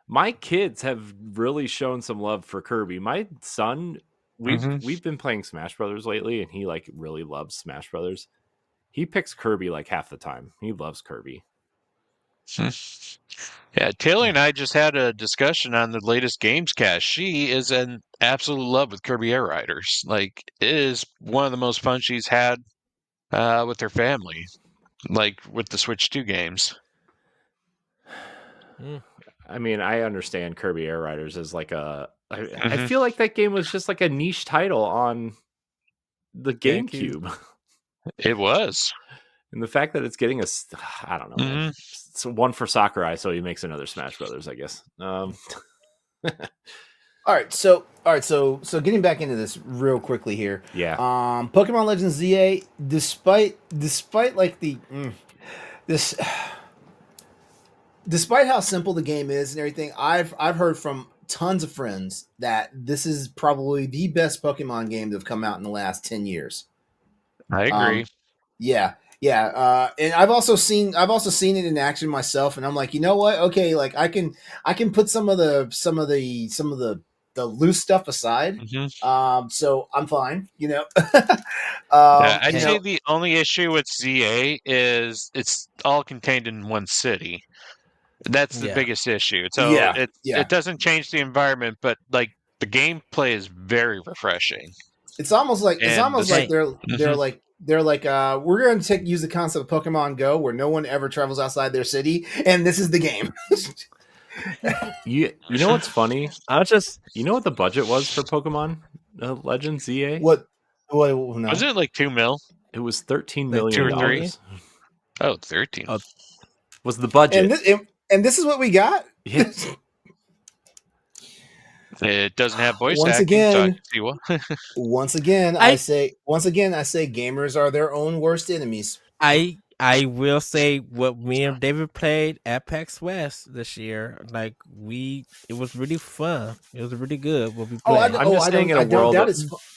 My kids have really shown some love for Kirby. My son, we've been playing Smash Brothers lately, and he like really loves Smash Brothers. He picks Kirby like half the time. He loves Kirby. Yeah, Taylor and I just had a discussion on the latest Games Cast. She is in absolute love with Kirby Air Riders. Like, it is one of the most fun she's had with her family, like with the Switch 2 games. I mean, I understand Kirby Air Riders is like I feel like that game was just like a niche title on the GameCube. It was. And the fact that it's getting I don't know, man. It's one for Sakurai, so he makes another Smash Brothers, I guess. All right, so getting back into this real quickly here. Yeah. Pokemon Legends ZA, despite like despite how simple the game is and everything, I've heard from tons of friends that this is probably the best Pokemon game to have come out in the last 10 years. I agree. Yeah. And I've also seen it in action myself, and I'm like, you know what? Okay, like I can put some of the loose stuff aside. So I'm fine, I'd say the only issue with ZA is it's all contained in one city. That's the biggest issue. So it doesn't change the environment, but like the gameplay is very refreshing. It's almost like they're like we're going to use the concept of Pokemon Go, where no one ever travels outside their city, and this is the game. You know what's funny? You know what the budget was for Pokemon Legends ZA? What no. Wasn't it like $2 million? It was $13 million. 2 or 3? Oh, 13 was the budget. And this is what we got? Yeah. It doesn't have voice once acting, again, so I can see what. once again, I say gamers are their own worst enemies. I will say what me and David played at PAX West this year. Like it was really fun. It was really good what we played. I'm just saying, in a world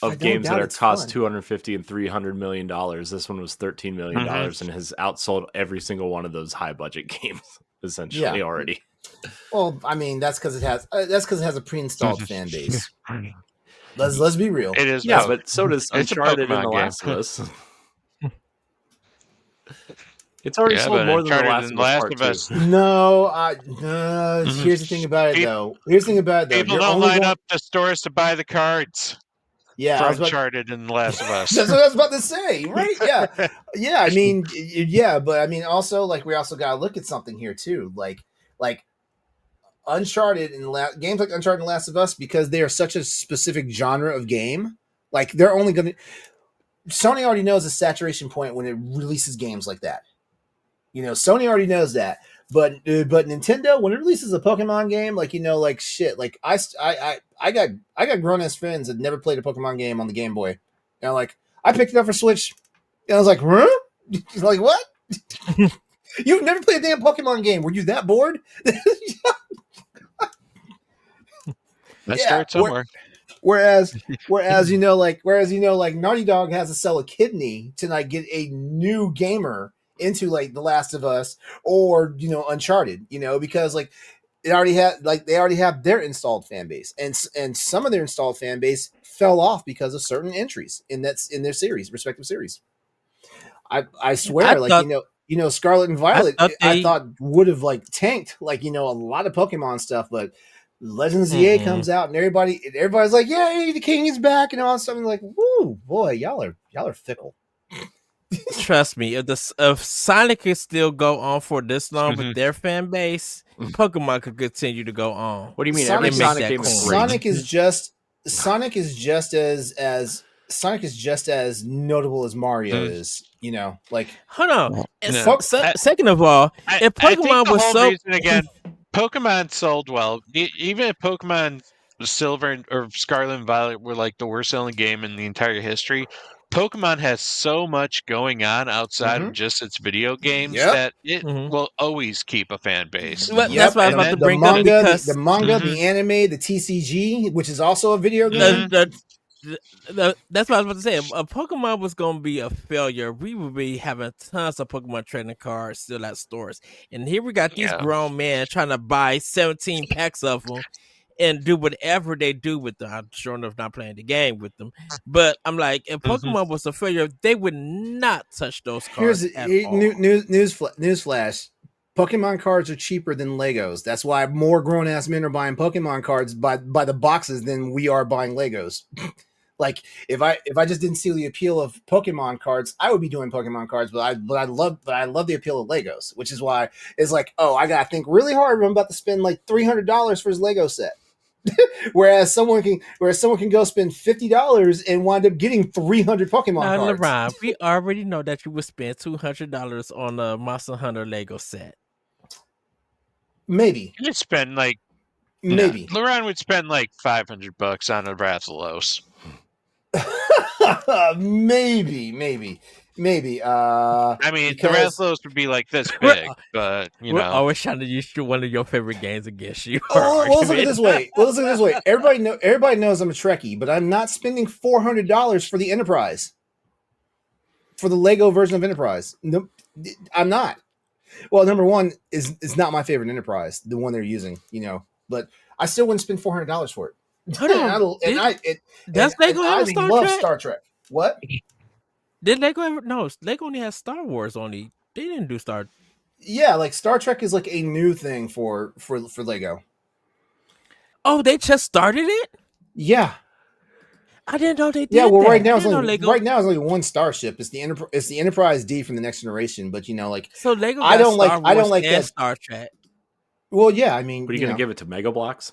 of games that are cost $250 and $300 million, this one was $13 million and has outsold every single one of those high budget games essentially already. Well, I mean that's because it has a pre-installed fan base. Let's be real. It is, but so does Uncharted and The Last of Us. It's already sold more than The Last of Us. No, here's the thing about it, though. People don't line up the stores to buy the cards. Yeah, for Uncharted and The Last of Us. That's what I was about to say, right? Yeah. I mean, but I mean, also like we also got to look at something here too, like Uncharted and games like Uncharted and Last of Us, because they are such a specific genre of game. Like they're only going to. Sony already knows the saturation point when it releases games like that. Sony already knows that. But Nintendo, when it releases a Pokemon game, like shit, like I got grown ass friends that never played a Pokemon game on the Game Boy. Like I picked it up for Switch. And I was like, huh? Like, what? You've never played a damn Pokemon game. Were you that bored? Let's start somewhere. Whereas like Naughty Dog has to sell a kidney to like get a new gamer into like The Last of Us or Uncharted, because like they already have their installed fan base, and some of their installed fan base fell off because of certain entries in their respective series. I swear, Scarlet and Violet, I thought would have like tanked like a lot of Pokemon stuff, but Legends EA comes out and everybody's like, "Yay, the king is back!" and all something like, "Woo, boy, y'all are fickle." Trust me, if Sonic could still go on for this long with their fan base, Pokemon could continue to go on. What do you mean? Sonic is just as notable as Mario is. Like, hold on. Second of all, if Pokemon was so again, Pokemon sold well. Even if Pokemon Silver or Scarlet and Violet were like the worst selling game in the entire history, Pokemon has so much going on outside of just its video games that it will always keep a fan base. That's what I was about to bring up. The manga, the anime, the TCG, which is also a video game. That's what I was about to say. If Pokemon was going to be a failure, we would be having tons of Pokemon trading cards still at stores. And here we got these grown men trying to buy 17 packs of them and do whatever they do with them. I'm sure enough not playing the game with them. But I'm like, if Pokemon was a failure, they would not touch those cards at all. Newsflash. Pokemon cards are cheaper than Legos. That's why more grown-ass men are buying Pokemon cards by the boxes than we are buying Legos. Like if I just didn't see the appeal of Pokemon cards, I would be doing Pokemon cards. But I love the appeal of Legos, which is why it's like, oh, I gotta think really hard when I'm about to spend like $300 for his Lego set. whereas someone can go spend $50 and wind up getting 300 Pokemon cards. LeRon, we already know that you would spend $200 on a Monster Hunter Lego set. Maybe you'd spend like LeRon would spend like $500 on a Rathalos. maybe. I mean, the Rathalos would be like this big, but we're always trying to use one of your favorite games against you. Let's look at this way. Everybody knows I'm a Trekkie, but I'm not spending $400 for the Enterprise, for the Lego version of Enterprise. Nope, I'm not. Well, number one is not my favorite Enterprise, the one they're using, but I still wouldn't spend $400 for it. Does Lego have Star Trek? What? Did Lego ever? No, Lego only has Star Wars only. They didn't do Star. Yeah, like Star Trek is like a new thing for Lego. Oh, they just started it? Yeah. I didn't know they did. Yeah, well, right now it's only one starship. It's the Enterprise D from the Next Generation. But so Lego. I don't like that Star Trek. Well, yeah, I mean, what are you gonna give it to Mega Bloks?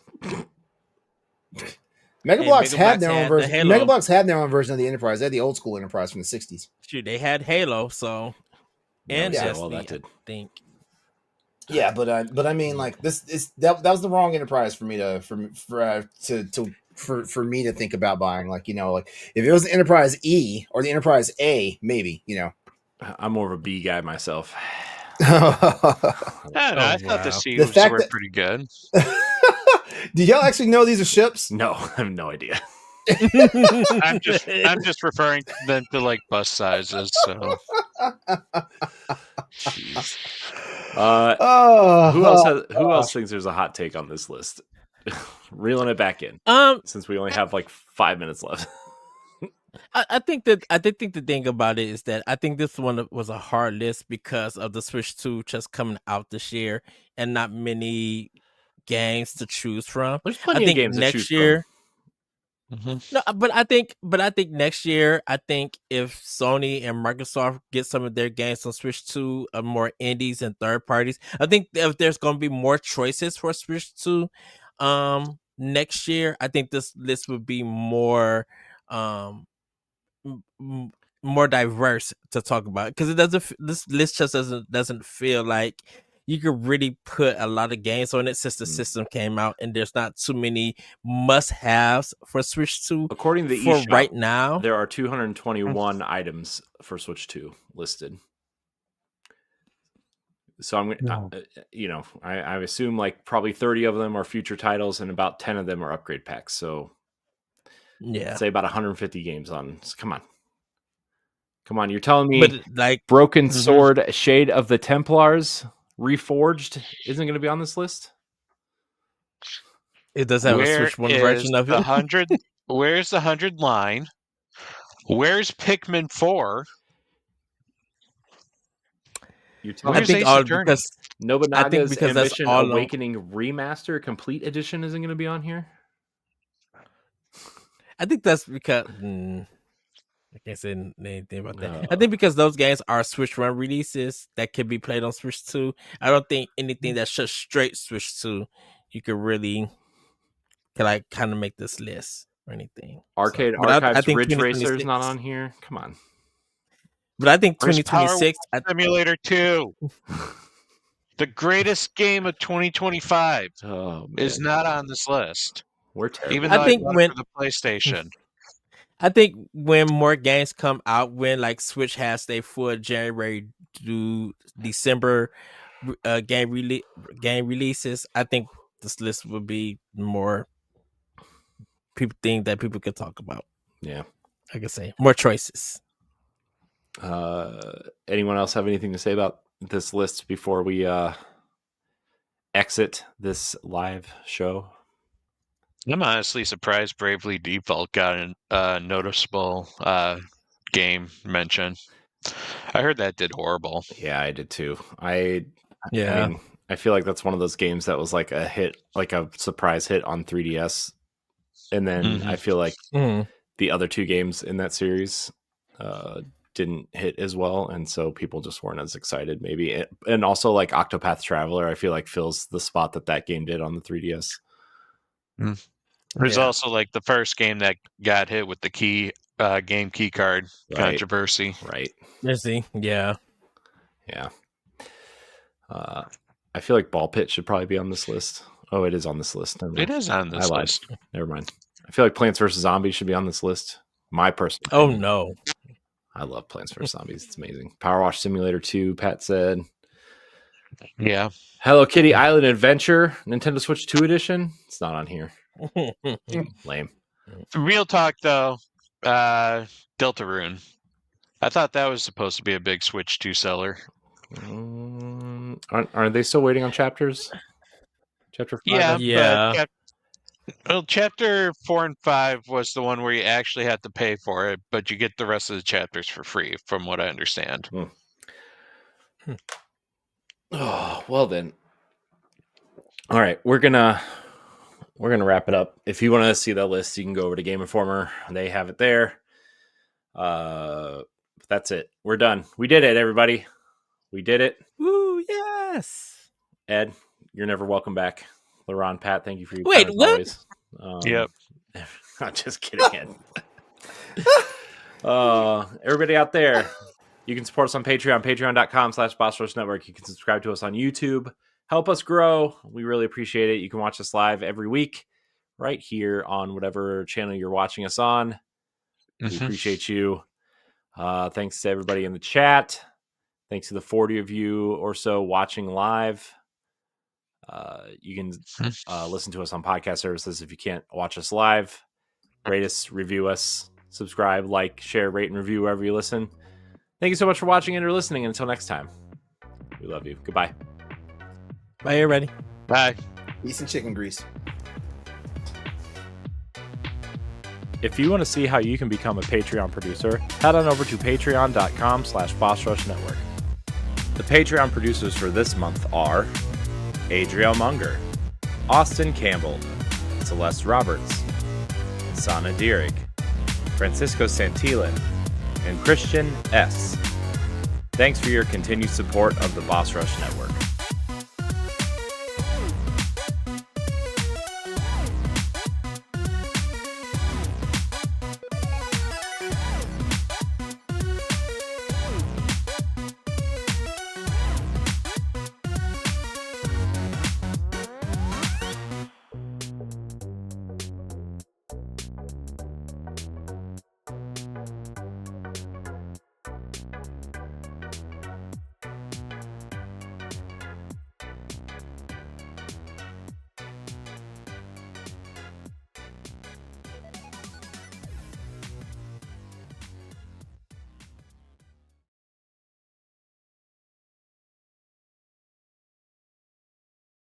Mega Bloks had their own version. Mega Bloks had their own version of the Enterprise. They had the old school Enterprise from the 60s. Shoot, they had Halo, so and that did. I think. Yeah, but I mean, like that was the wrong Enterprise for me to think about buying. Like if it was the Enterprise E or the Enterprise A, maybe I'm more of a B guy myself. I thought the C was pretty good. Do y'all actually know these are ships? No, I have no idea. I'm just referring them to like bus sizes. So, jeez. Who else thinks there's a hot take on this list? Reeling it back in. Since we only have like 5 minutes left. I think the thing about it is that I think this one was a hard list because of the Switch 2 just coming out this year and not many games to choose from. There's plenty of games next year. No, but I think next year, I think if Sony and Microsoft get some of their games on Switch 2, more indies and third parties, I think if there's going to be more choices for Switch 2 next year, I think this list would be more diverse to talk about, because this list just doesn't feel like you could really put a lot of games on it since the system came out, and there's not too many must-haves for Switch 2. According to the for eShop, right now, there are 221 items for Switch 2 listed. So I'm gonna, I assume like probably 30 of them are future titles, and about 10 of them are upgrade packs. So yeah, say about 150 games on. Come on, you're telling me but like Broken Sword, Shade of the Templars, Reforged isn't going to be on this list? it does have a Switch 1 version of it. Where's the 100 line? Where's Pikmin 4? You're telling I think all because Nobunaga's because that's Ambition all Awakening Remaster Complete Edition isn't going to be on here? I think that's because I can't say anything about that. I think because those games are Switch 1 releases that can be played on Switch 2. I don't think anything that's just straight Switch 2 you could really like kind of make this list or anything. Arcade Archives Ridge Racer is not on here. Come on. But I think 2026 Simulator 2. The greatest game of 2025 is not on this list. We're terrible. Even though I think when the PlayStation. I think when more games come out, when like Switch has their full January to December game releases, I think this list will be more things that people can talk about. Yeah, I can say more choices. Anyone else have anything to say about this list before we exit this live show? I'm honestly surprised Bravely Default got a noticeable game mention. I heard that did horrible. Yeah, I did too. I Yeah. mean, I feel like that's one of those games that was like a hit, like a surprise hit on 3DS. And then I feel like the other two games in that series didn't hit as well. And so people just weren't as excited maybe. And also like Octopath Traveler, I feel like fills the spot that game did on the 3DS. There's also like the first game that got hit with the game key card controversy. Right. Yeah. Yeah. I feel like Ball Pit should probably be on this list. Oh, it is on this list. It is on this list. Never mind. I feel like Plants vs. Zombies should be on this list. My personal opinion. No. I love Plants vs. Zombies. It's amazing. Power Wash Simulator 2, Pat said. Yeah. Hello Kitty Island Adventure, Nintendo Switch 2 edition. It's not on here. Lame. Real talk though, Deltarune. I thought that was supposed to be a big Switch 2 seller. Aren't they still waiting on chapters? Chapter 5? Yeah. But Chapter 4 and 5 was the one where you actually had to pay for it, but you get the rest of the chapters for free, from what I understand. Oh, well then. All right, we're gonna wrap it up. If you want to see that list, you can go over to Game Informer. They have it there. That's it. We're done. We did it, everybody. We did it. Woo, yes. Ed, you're never welcome back. LeRon, Pat, thank you for your Wait, time as what? always. Yep. I'm just kidding, Ed. Everybody out there, you can support us on Patreon, patreon.com/BossRushNetwork. You can subscribe to us on YouTube. Help us grow. We really appreciate it. You can watch us live every week right here on whatever channel you're watching us on. We appreciate you. Thanks to everybody in the chat. Thanks to the 40 of you or so watching live. You can listen to us on podcast services if you can't watch us live. Rate us, review us, subscribe, like, share, rate, and review wherever you listen. Thank you so much for watching and or listening. And until next time, we love you. Goodbye. Bye, everybody. Bye. Peace and chicken grease. If you want to see how you can become a Patreon producer, head on over to patreon.com/BossRushNetwork. The Patreon producers for this month are Adriel Munger, Austin Campbell, Celeste Roberts, Sana Dirrig, Francisco Santillan, and Christian S. Thanks for your continued support of the Boss Rush Network.